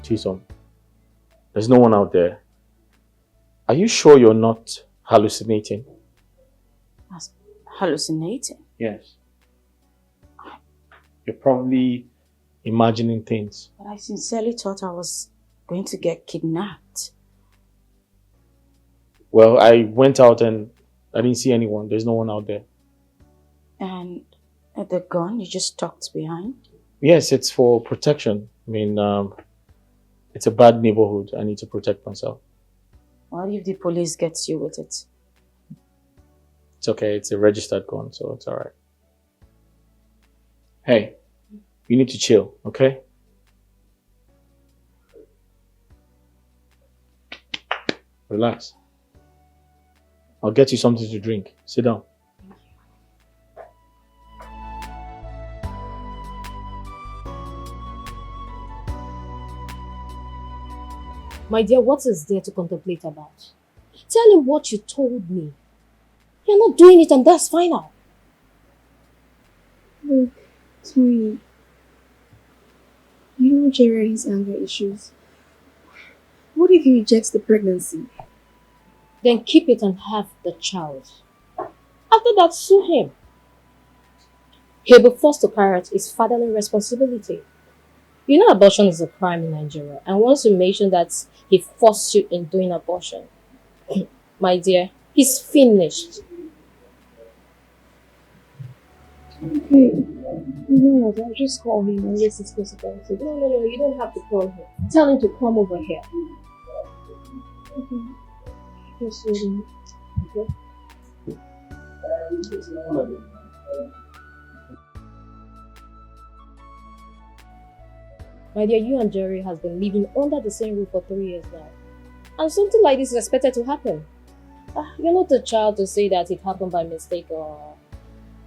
Chisom, there's no one out there. Are you sure you're not hallucinating? Hallucinating? Yes. You're probably imagining things. But I sincerely thought I was going to get kidnapped. Well, I went out and I didn't see anyone. There's no one out there. And the gun you just tucked behind? Yes, it's for protection. I mean, it's a bad neighborhood. I need to protect myself. What if the police gets you with it? It's okay. It's a registered gun, so it's alright. Hey, you need to chill, okay? Relax. I'll get you something to drink. Sit down. My dear, what is there to contemplate about? Tell him what you told me. You're not doing it and that's final. Look, Tony, you know Jerry has anger issues. What if he rejects the pregnancy? Then keep it and have the child. After that, sue him. He'll be forced to carry out his fatherly responsibility. You know abortion is a crime in Nigeria, and once you mention that he forced you in doing abortion, my dear, he's finished. Hey, you know what? I'll just call him and let's discuss about it. No, you don't have to call him. Tell him to come over here. Okay. Just hold on. Okay? My dear, you and Jerry has been living under the same roof for 3 years now. And something like this is expected to happen. You're not a child to say that it happened by mistake or...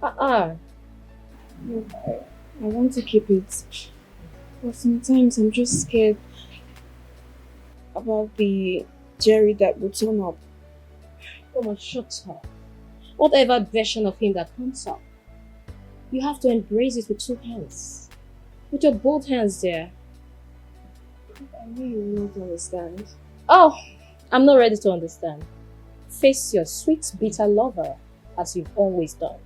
No, I want to keep it. But sometimes I'm just scared about the Jerry that will turn up. Come on, shut up. Whatever version of him that comes up, you have to embrace it with 2 hands. With your both hands there. I know you will not understand. Oh, I'm not ready to understand. Face your sweet, bitter lover as you've always done.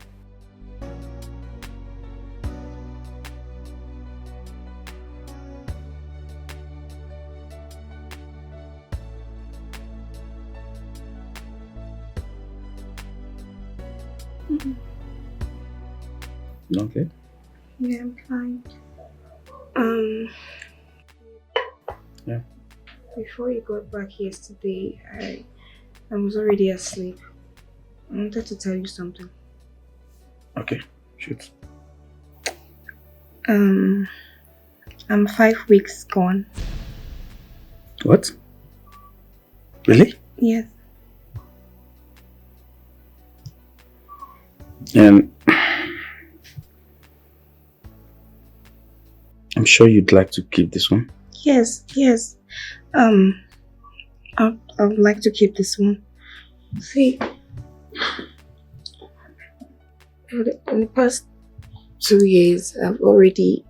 Okay. Yeah, I'm fine. Yeah. Before you got back yesterday, I was already asleep. I wanted to tell you something. Okay, shoot. I'm 5 weeks gone. What? Really? Yes. And I'm sure you'd like to keep this one. Yes. I would like to keep this one. See, in the past 2 years, I've already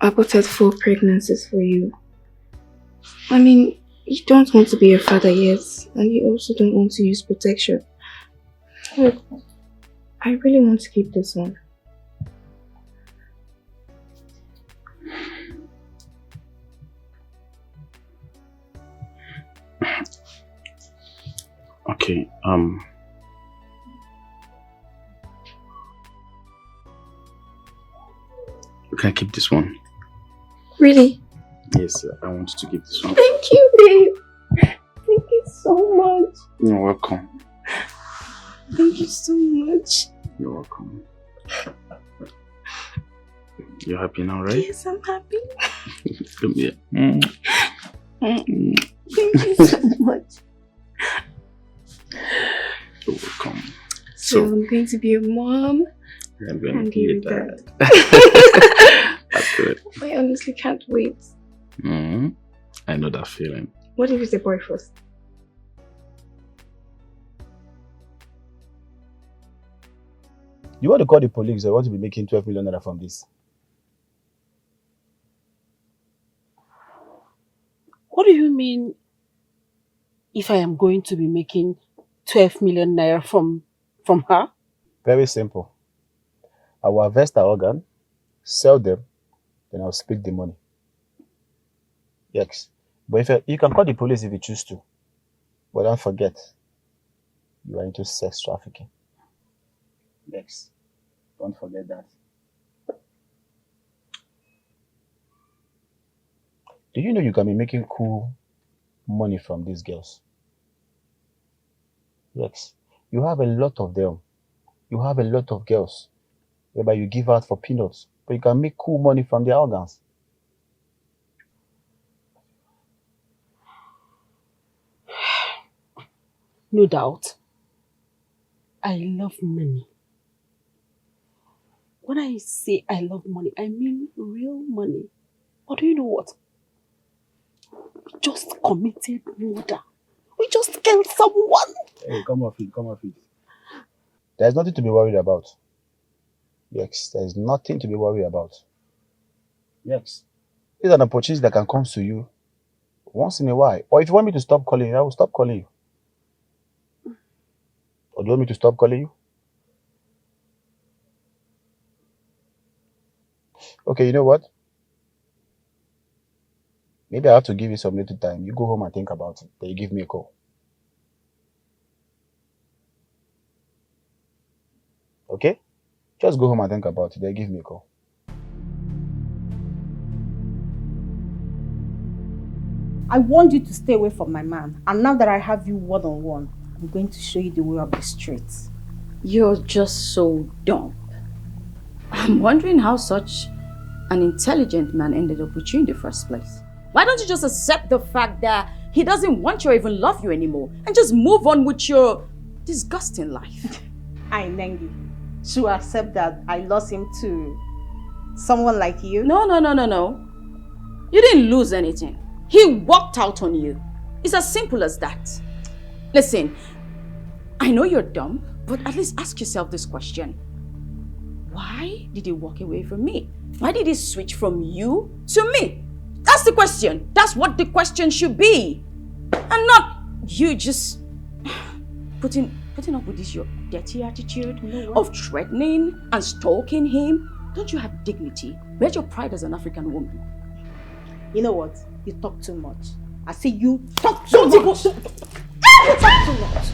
aborted 4 pregnancies for you. I mean, you don't want to be a father yet, and you also don't want to use protection. Look, I really want to keep this one. Okay, can I keep this one? Really? Yes, I want you to keep this one. Thank you, babe. Thank you so much. You're welcome. Thank you so much. You're welcome. You're happy now, right? Yes, I'm happy. Come here. Thank you so much. You're welcome. So I'm going to be a mom. I'm going to be a dad. That's good. I honestly can't wait. I know that feeling. What if it's a boy first? You want to call the police or you want to be making 12 million naira from this? What do you mean if I am going to be making 12 million naira from her? Very simple. I will harvest her organ, sell them, then I'll split the money. Yes. But if you can call the police if you choose to. But don't forget, you are into sex trafficking. Yes. Don't forget that. Do you know you can be making cool money from these girls? Yes. You have a lot of them. You have a lot of girls whereby you give out for peanuts, but you can make cool money from their organs. No doubt. I love money. When I say I love money, I mean real money. But do you know what? We just committed murder. We just killed someone. Hey, come off it, come off it. There's nothing to be worried about. Yes, there's nothing to be worried about. Yes. It's an opportunity that can come to you once in a while. Or if you want me to stop calling you, I will stop calling you. Or do you want me to stop calling you? Okay, you know what? Maybe I have to give you some little time. You go home and think about it. Then you give me a call. Okay? Just go home and think about it. Then give me a call. I want you to stay away from my man. And now that I have you one-on-one, I'm going to show you the way of the streets. You're just so dumb. I'm wondering how such an intelligent man ended up with you in the first place. Why don't you just accept the fact that he doesn't want you or even love you anymore and just move on with your disgusting life? I, Nengi, to accept that I lost him to someone like you? No. You didn't lose anything. He walked out on you. It's as simple as that. Listen, I know you're dumb, but at least ask yourself this question. Why did he walk away from me? Why did he switch from you to me? That's the question. That's what the question should be. And not you just putting up with this your dirty attitude of threatening and stalking him. Don't you have dignity? Where's your pride as an African woman? You know what? You talk too much. I say you talk too much. You talk too much.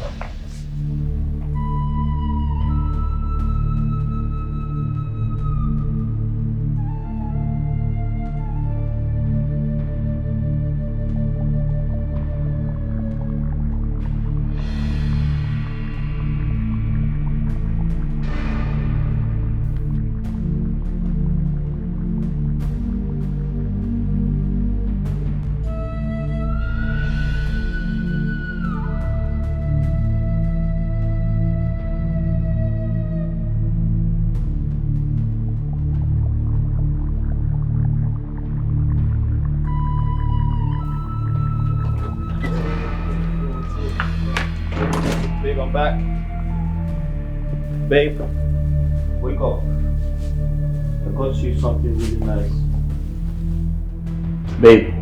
Babe, I'm back. Babe, wake up. I got you something really nice. Babe.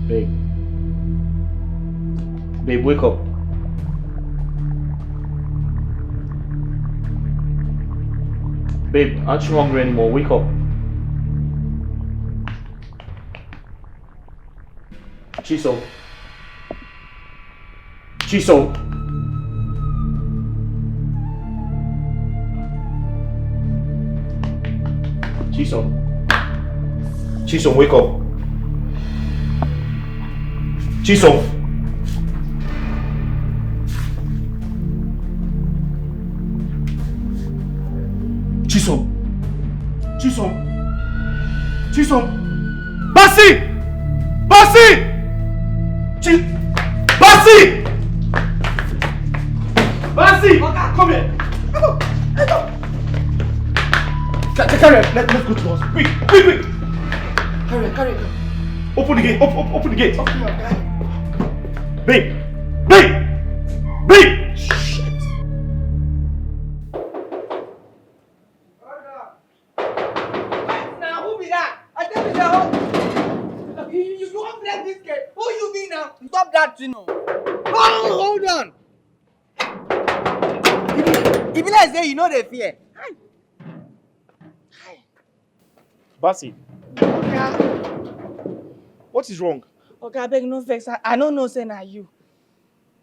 Babe. Babe, wake up. Babe, aren't you hungry anymore? Wake up. Chiso. Chiso. Chiso, wake up. Chiso. Basi! Come here. Carry on. Let's go to the house. Quick. Carry on. Open the gate. Open the gate. Babe. Shit. Now who be that? I tell you the whole. You won't break this gate. Who you be now? Stop that, you know. Oh, hold on. If you like say you know the fear. Basi. Okay. What is wrong? Okay, I beg no vex. I don't know say na you.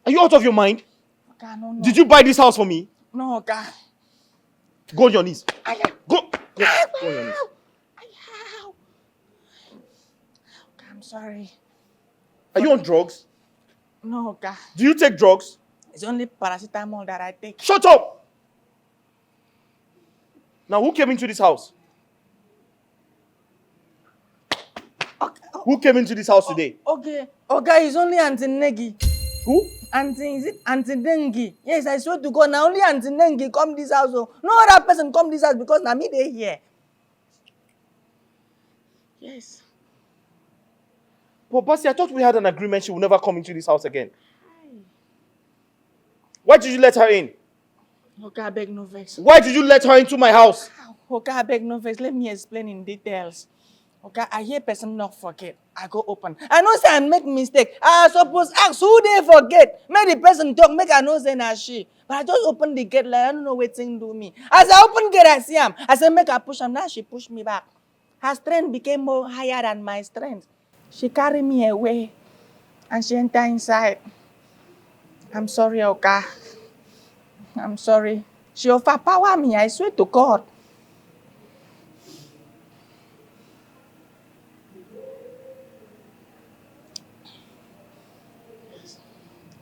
Are you out of your mind? Okay, I don't know. Did you buy this house for me? No, okay. Go on your knees. Go. Yes, go on your knees. Okay, I'm sorry. Are you on drugs? No, okay. Do you take drugs? It's only paracetamol that I take. Shut up! Now, who came into this house? Who came into this house today? Okay, it's only Auntie Negi. Who? Is it Auntie Dengi? Yes, I swear to God, now only Auntie Nengi come this house. So no other person come this house because now me they here. Yes. But Basi, I thought we had an agreement she will never come into this house again. Why did you let her in? Okay, I beg no vex. Why did you let her into my house? Okay, I beg no vex. Let me explain in details. Okay, I hear person not forget. I go open. I know say I make mistake. I suppose ask who they forget. Make the person talk. Make I know say na she. But I just open the gate like I don't know what thing do me. As I open gate, I see him. I say make I push him. Now she push me back. Her strength became more higher than my strength. She carried me away and she entered inside. I'm sorry, Oka. I'm sorry. She overpowered me, I swear to God.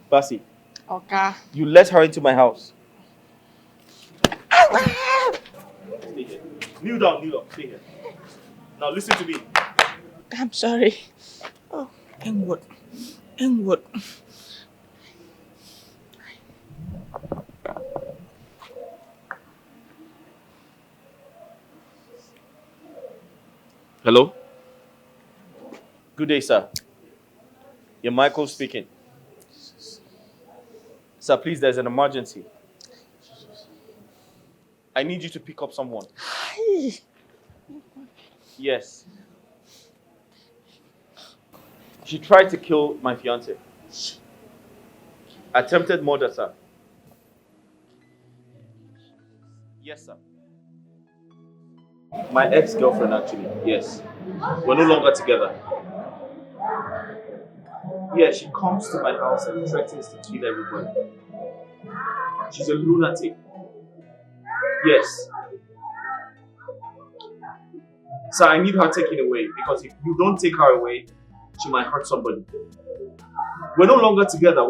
Basi, Oka. you let her into my house. Stay here. Kneel down, stay here. Now listen to me. I'm sorry. Oh, Engwood. Hello? Good day, sir. You're Michael speaking. Sir, please, there's an emergency. I need you to pick up someone. Yes. She tried to kill my fiancé. Attempted murder, sir. Yes, sir. My ex-girlfriend, actually. Yes. We're no longer together. Yeah, she comes to my house and threatens to kill everybody. She's a lunatic. Yes. So I need her taken away because if you don't take her away, she might hurt somebody. We're no longer together.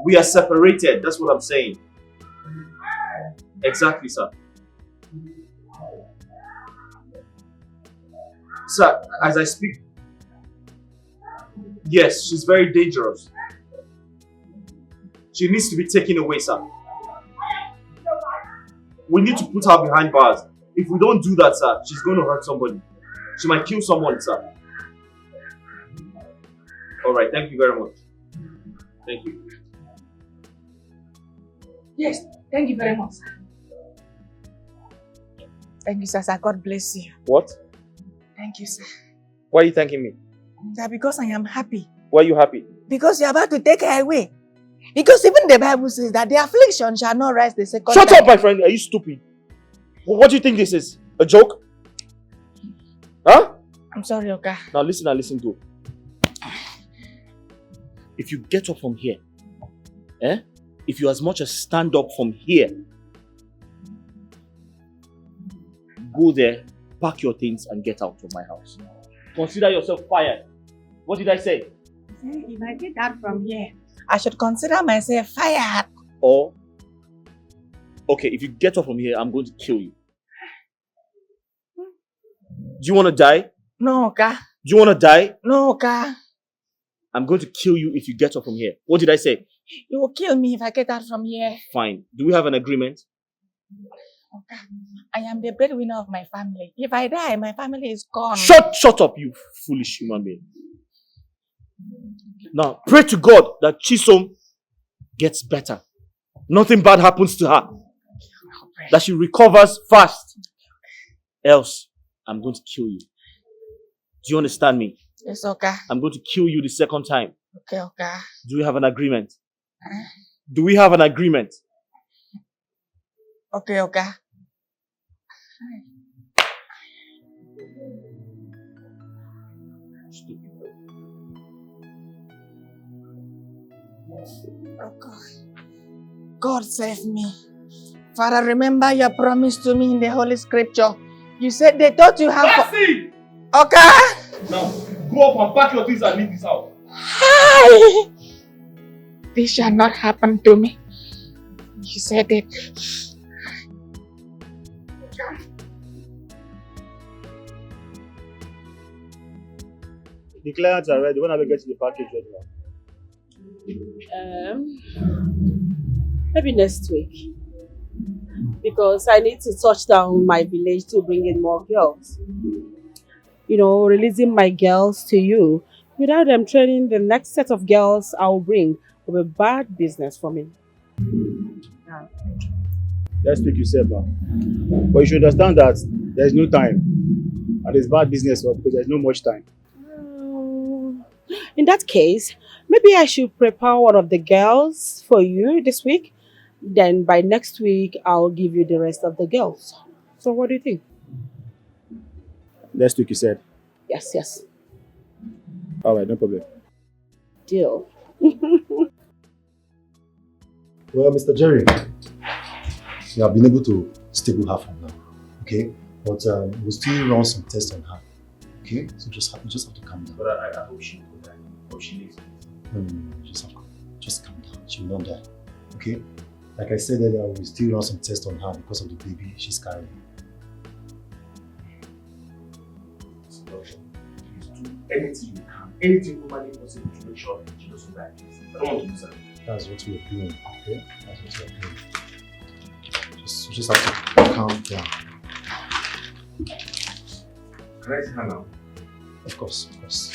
We are separated. That's what I'm saying. Exactly, sir. Sir, as I speak, yes, she's very dangerous. She needs to be taken away, sir. We need to put her behind bars. If we don't do that, sir, she's going to hurt somebody. She might kill someone, sir. Alright, thank you very much. Thank you. Yes, thank you very much, sir. Thank you, sir. God bless you. What? Thank you, sir. Why are you thanking me? Sir, because I am happy. Why are you happy? Because you're about to take her away. Because even the Bible says that the affliction shall not rise the second Shut time. up, my friend. Are you stupid? What do you think this is? A joke? Huh? I'm sorry, Oka. Now listen to. If you get up from here, if you as much as stand up from here, go there, pack your things and get out of my house. Consider yourself fired. What did I say? If I get out from here, I should consider myself fired. Or, okay, if you get up from here, I'm going to kill you. Do you want to die? No, Oka. Do you want to die? No, Oka. I'm going to kill you if you get up from here. What did I say? You will kill me if I get out from here. Fine. Do we have an agreement? Oka, I am the breadwinner of my family. If I die, my family is gone. Shut up, you foolish human being. Now, pray to God that Chisom gets better. Nothing bad happens to her. That she recovers fast. Else, I'm going to kill you. Do you understand me? Yes, Oka. I'm going to kill you the second time. Okay, Oka. Do we have an agreement? Do we have an agreement? Okay, Oka. Oh God. God save me. Father, remember your promise to me in the Holy Scripture. You said they thought you have... Taxi! Okay. Now, go up and pack your things and leave this house. Hi! This shall not happen to me. You said it. The clients are ready. When are we getting the package ready now? Maybe next week. Because I need to touch down my village to bring in more girls. You know, releasing my girls to you without them training the next set of girls I'll bring will be bad business for me. Let's speak yourself now. But you should understand that there's no time. And it's bad business because there's no much time. In that case, maybe I should prepare one of the girls for you this week. Then by next week, I'll give you the rest of the girls. So what do you think? Next week, you said. Yes, yes. All right, no problem. Deal. Well, Mr. Jerry, you have been able to stable her for now, okay? But we'll still run some tests on her, okay? So you just have to calm down. But I hope she will die. I hope she lives. No, just calm down. She will not die, okay? Like I said earlier, we'll still run some tests on her because of the baby she's carrying. Please do anything you can, anything humanly possible to make sure she doesn't die. I don't want to lose her. That's what we're doing, okay? That's what we're doing. You just have to calm down. Can I see her now? Of course, of course.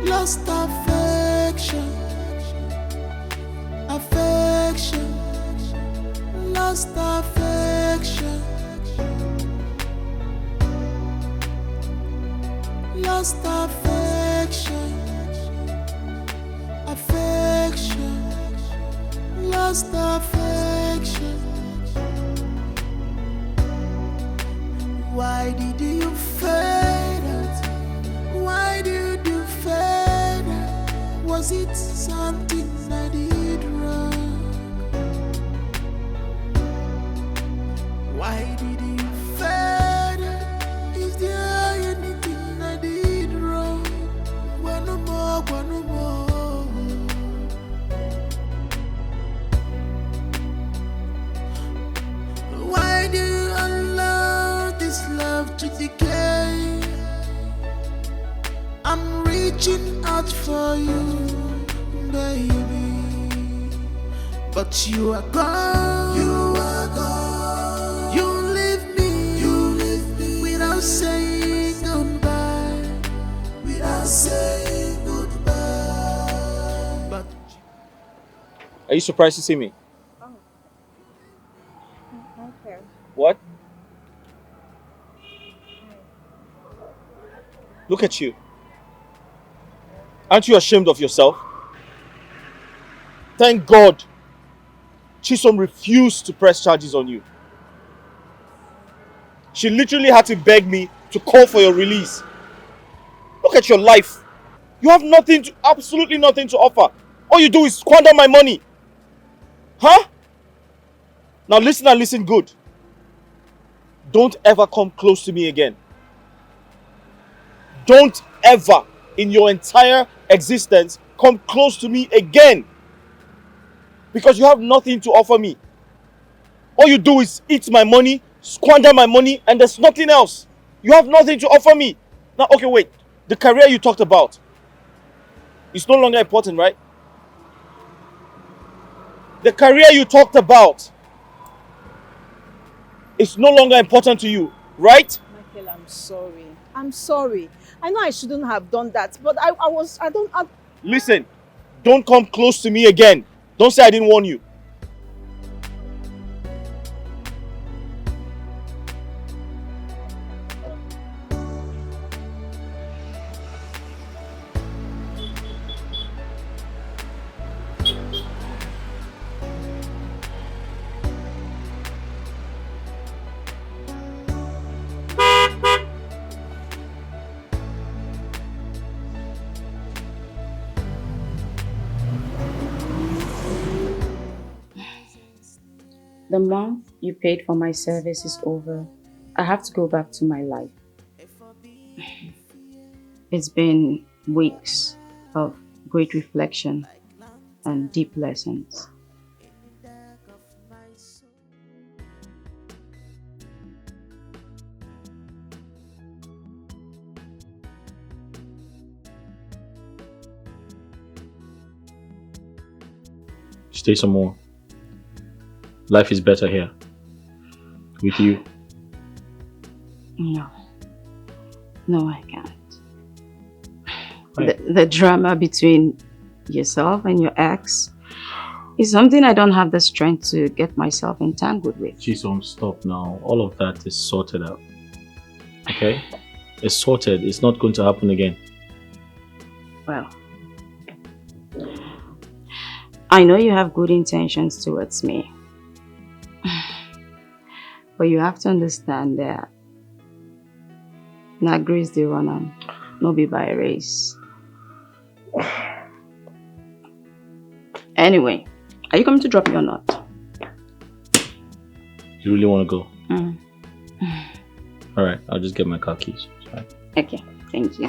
Lost affection, affection, lost affection, lost affection, affection, lost affection. Why did you fade out? Why did you fade out? Was it something I did wrong? Why did you fade out? Is there anything I did wrong? One no more, one no more. Why do you allow this love to decay? I'm reaching out for you, baby, but you are gone. You are gone. You leave me without saying goodbye, without saying goodbye. But Are you surprised to see me? Okay. What? Look at you. Aren't you ashamed of yourself? Thank God Chisom refused to press charges on you. She literally had to beg me to call for your release. Look at your life. You have nothing absolutely nothing to offer. All you do is squander my money. Huh? Now listen and listen good. Don't ever come close to me again. Don't ever in your entire existence come close to me again. Because you have nothing to offer me. All you do is eat my money, squander my money, and there's nothing else. You have nothing to offer me. Now, okay, wait. The career you talked about is no longer important, right? The career you talked about is no longer important to you, right? Michael, I'm sorry. I'm sorry. I know I shouldn't have done that, but I don't. Listen, don't come close to me again. Don't say I didn't warn you. The month you paid for my service is over. I have to go back to my life. It's been weeks of great reflection and deep lessons. Stay some more. Life is better here. With you. No, I can't. The drama between yourself and your ex is something I don't have the strength to get myself entangled with. Chisom, stop now. All of that is sorted out. Okay? It's sorted. It's not going to happen again. Well, I know you have good intentions towards me. But you have to understand that not grace the run on, no be by a race. Anyway, are you coming to drop me or not? You really want to go? Mm. Alright, I'll just get my car keys. Right. Okay, thank you.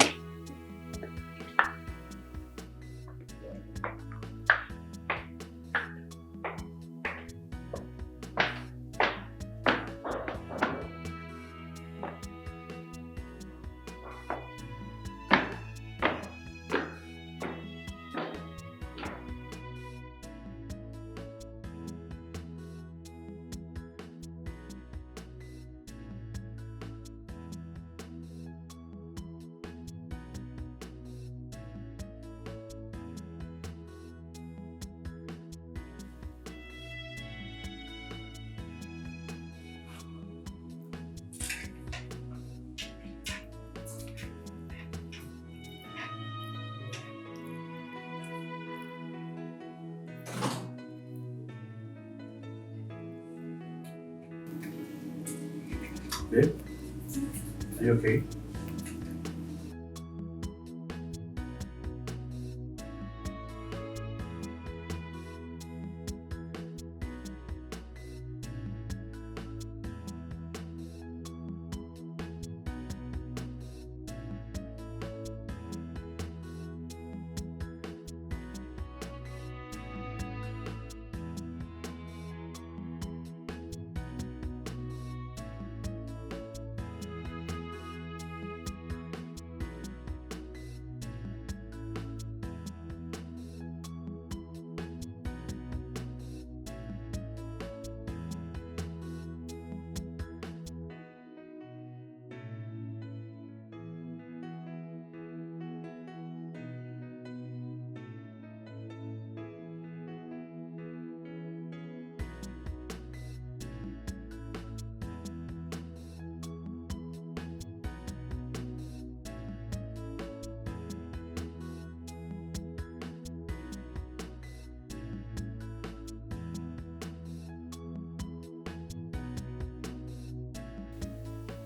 Babe, are you okay?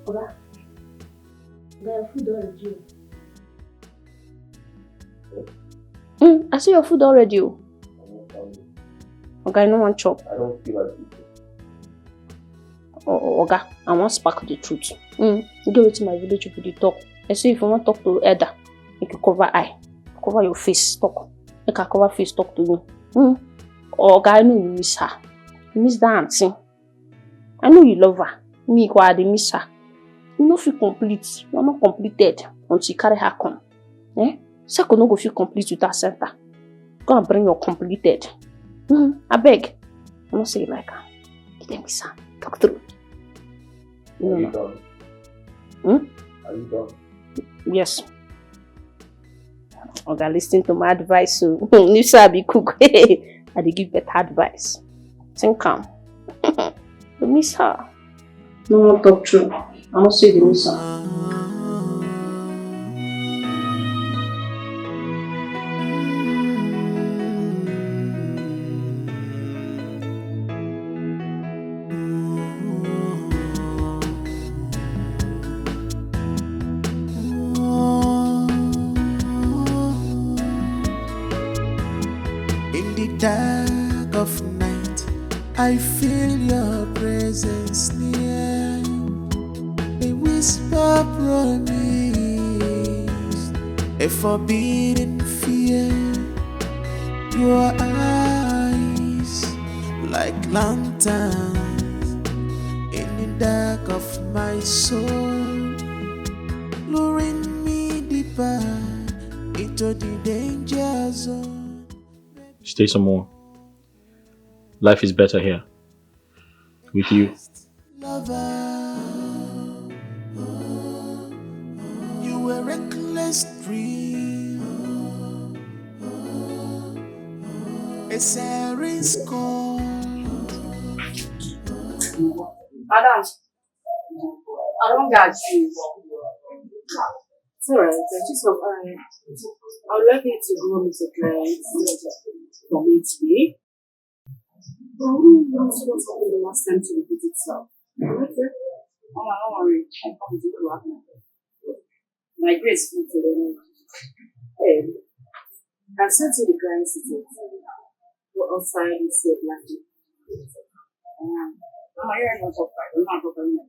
Oga, your food already. I see your food already. Okay, no one chop. I don't feel like eating. Oga, I want spark the truth. Go to my village people dey talk. I say if you want to talk to Elder, you can cover eye, cover your face, talk. You can cover face, talk to me. Oga, I know you miss her. You miss that auntie. I know you love her. Me, I miss her. You no feel complete. You are not completed until you carry her come. Second, no go feel complete with that center. Go and bring your completed. I beg. I'm not saying like her. Let me say, talk through. Are you done? Are you done? Yes. Okay, listen to my advice. So, you sabi cook. I dey give better advice. Think calm. You miss her. No one talk true. I'm not saying the miss her. In the dark of night, I feel your presence near. A whisper promise, a forbidden fear. Your eyes like lanterns in the dark of my soul, luring me deeper into the danger zone. Stay some more. Life is better here. With you. Lover, you were reckless dream. Necessaries call. Madam, I don't got you. It's alright. I just hope I'm ready to go meet the client for me to be. What's happened the last time to repeat itself? Okay. Oh, don't worry. I promise you will happen. My grace food to the Hey, I've sent you the client settings. Go outside and say black. Mama, you're not surprised. I'm not surprised.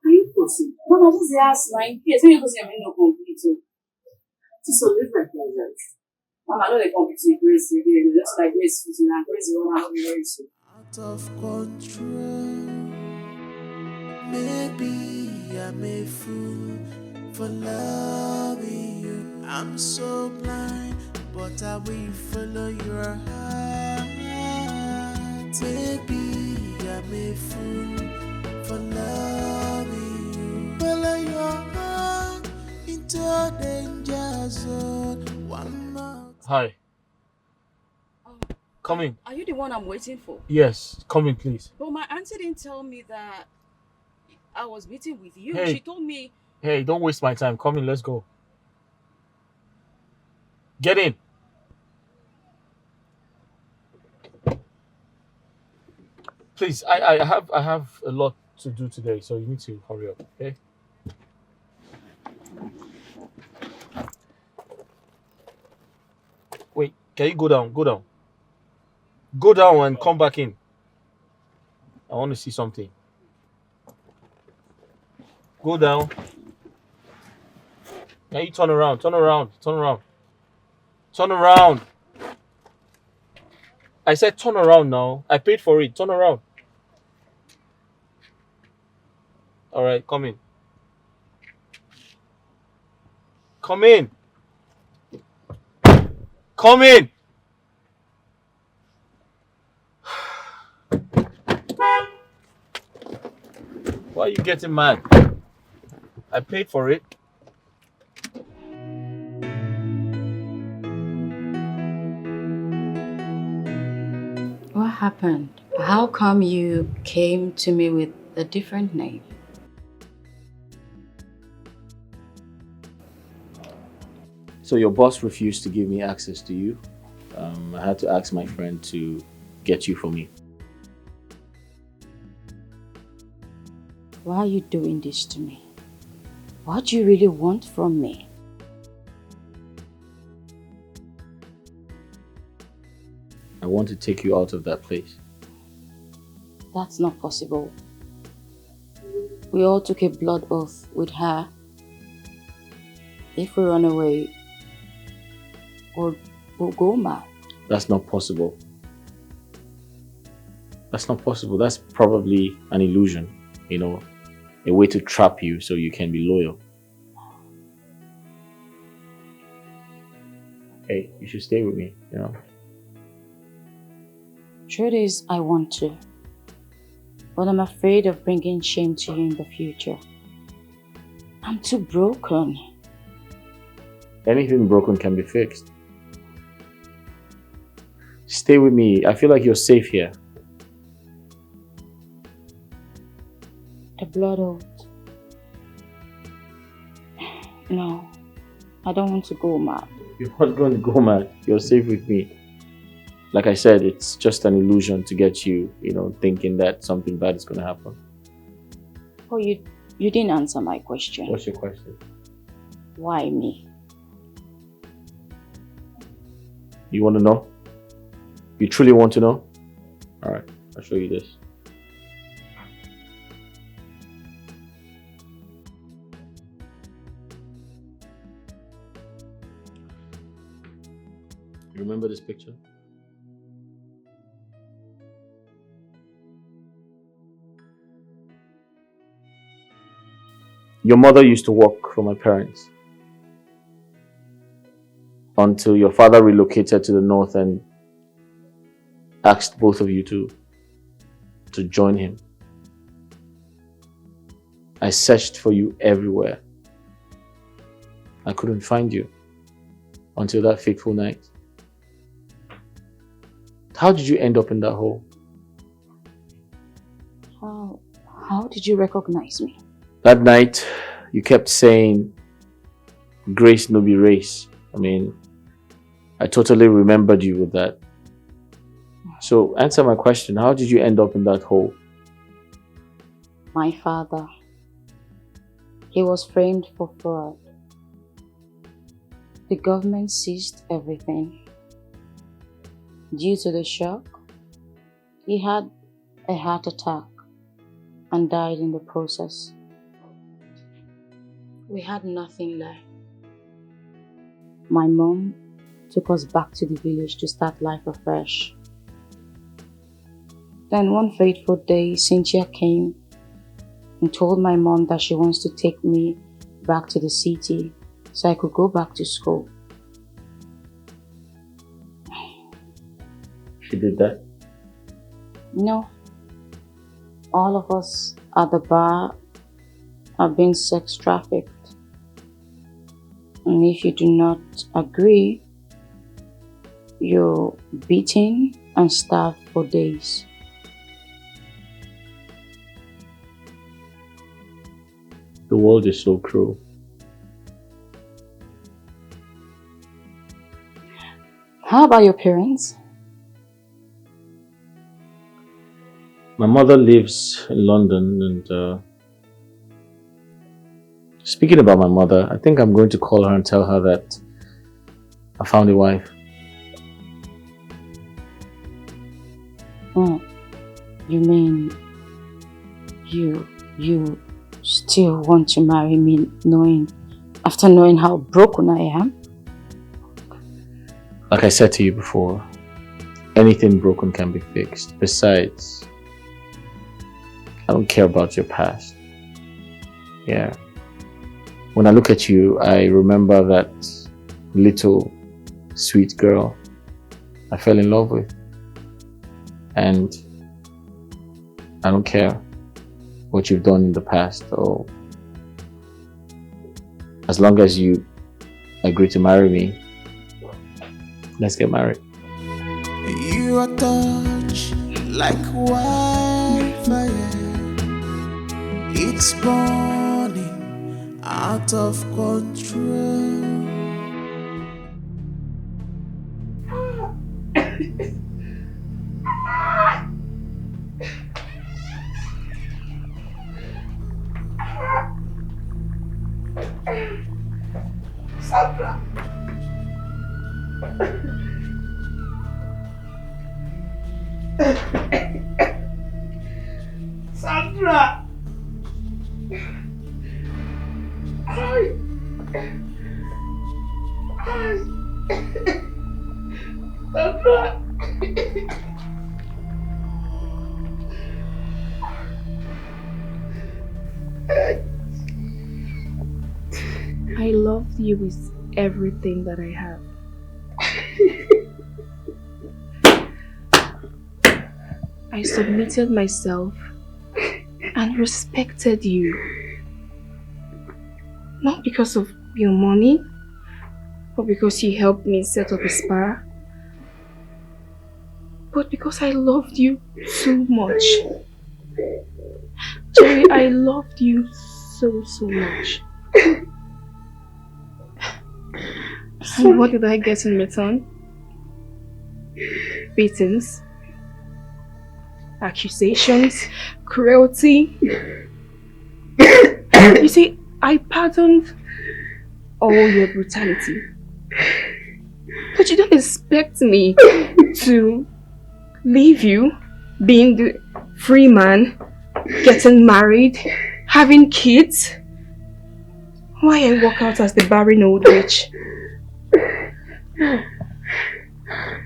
Can you proceed? Mama, just ask 9 years. When you go see me, no complete. Just so live my presence. Mama, I know they compete with Grace again. Just like Grace is and Grace is one of the very soon. Out of control. Maybe I'm a fool for loving you. I'm so blind, but I will follow your heart. Maybe I'm a fool for loving you. Follow your heart into a danger zone. One more. Hi. Come in. Are you the one I'm waiting for? Yes, come in, please. Well, my auntie didn't tell me that I was meeting with you. Hey. She told me. Hey, don't waste my time. Come in, let's go. Get in. Please, I have a lot to do today, so you need to hurry up, okay? Wait, can you go down? Go down. Go down and come back in. I want to see something. Go down. Now you turn around, turn around, turn around. Turn around. I said turn around now. I paid for it. Turn around. All right, come in. Come in. Come in. Why are you getting mad? I paid for it. What happened? How come you came to me with a different name? So your boss refused to give me access to you. I had to ask my friend to get you for me. Why are you doing this to me? What do you really want from me? I want to take you out of that place. That's not possible. We all took a blood oath with her. If we run away, we'll go mad. That's not possible. That's not possible. That's probably an illusion, a way to trap you so you can be loyal. Hey, you should stay with me, Truth is, I want to. But I'm afraid of bringing shame to you in the future. I'm too broken. Anything broken can be fixed. Stay with me. I feel like you're safe here. The blood oath. No, I don't want to go mad. You're not going to go mad. You're safe with me. Like I said, it's just an illusion to get you, thinking that something bad is going to happen. Oh, you didn't answer my question. What's your question? Why me? You want to know? You truly want to know? All right, I'll show you this. You remember this picture? Your mother used to work for my parents until your father relocated to the north and asked both of you to join him. I searched for you everywhere. I couldn't find you until that fateful night. How did you end up in that hole? How did you recognize me? That night, you kept saying, grace no be race. I mean, I totally remembered you with that. So answer my question. How did you end up in that hole? My father. He was framed for fraud. The government seized everything. Due to the shock, he had a heart attack and died in the process. We had nothing left. My mom took us back to the village to start life afresh. Then one fateful day, Cynthia came and told my mom that she wants to take me back to the city so I could go back to school. She did that? No. All of us at the bar are being sex trafficked. And if you do not agree, you're beaten and starved for days. The world is so cruel. How about your parents? My mother lives in London, and speaking about my mother, I think I'm going to call her and tell her that I found a wife. Oh, you mean you still want to marry me after knowing how broken I am? Like I said to you before, anything broken can be fixed. Besides, I don't care about your past. Yeah. When I look at you, I remember that little sweet girl I fell in love with. And I don't care what you've done in the past, or as long as you agree to marry me, let's get married. You are touched like wildfire. It's burning out of control. Sandra. Sandra. Hi. Hi. Sandra. I loved you with everything that I have. I submitted myself and respected you. Not because of your money, or because you helped me set up a spa, but because I loved you too much. Jerry, I loved you so much. And what did I get in return? Beatings, accusations, cruelty. You see, I pardoned all your brutality. But you don't expect me to leave you being the free man, getting married, having kids. Why I walk out as the barren old witch?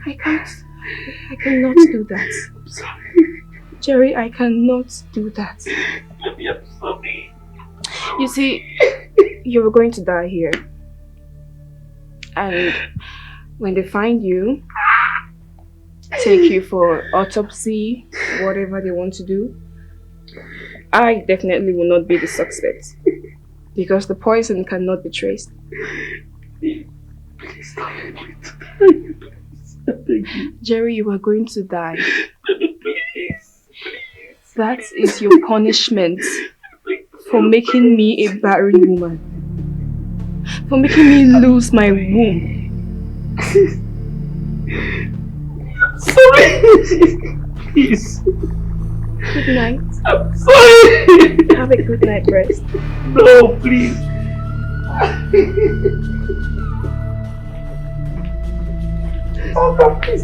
I cannot do that. I'm sorry. Jerry, I cannot do that. Baby, I'm sorry. You see, you were going to die here. And when they find you, take you for autopsy, whatever they want to do, I definitely will not be the suspect. Because the poison cannot be traced. Please don't let me to die, please. Jerry, you are going to die. That is your punishment for making me a barren woman. For making me lose my womb. Sorry! Please. Good night. I'm sorry! Have a good night rest. No, please. Oh, please.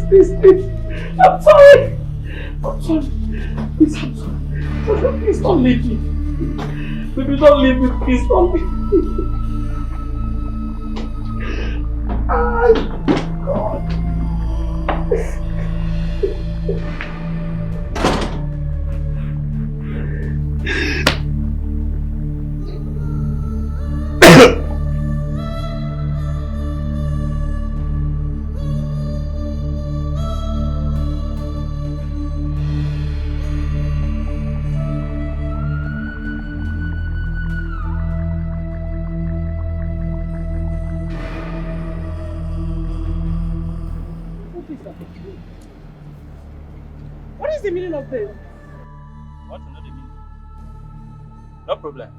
I'm sorry. I'm sorry. Please, I'm sorry. Please don't leave me. Baby, don't leave me. Please don't leave me. Oh, God. What is the meaning of this? What another meaning? No problem.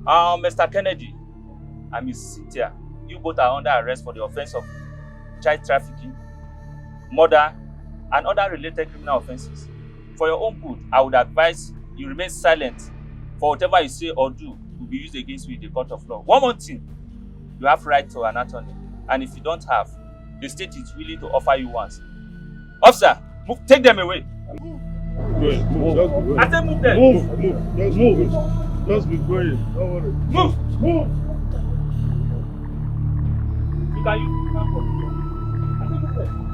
Mr. Kennedy and Miss Cynthia, you both are under arrest for the offense of child trafficking, murder, and other related criminal offenses. For your own good, I would advise you remain silent, for whatever you say or do will be used against you in the court of law. One more thing, you have right to an attorney, and if you don't have, the state is willing to offer you one. Officer, move, take them away. Move. I said move them. Move. Just be going. Don't worry. Move. You can use the I said move them.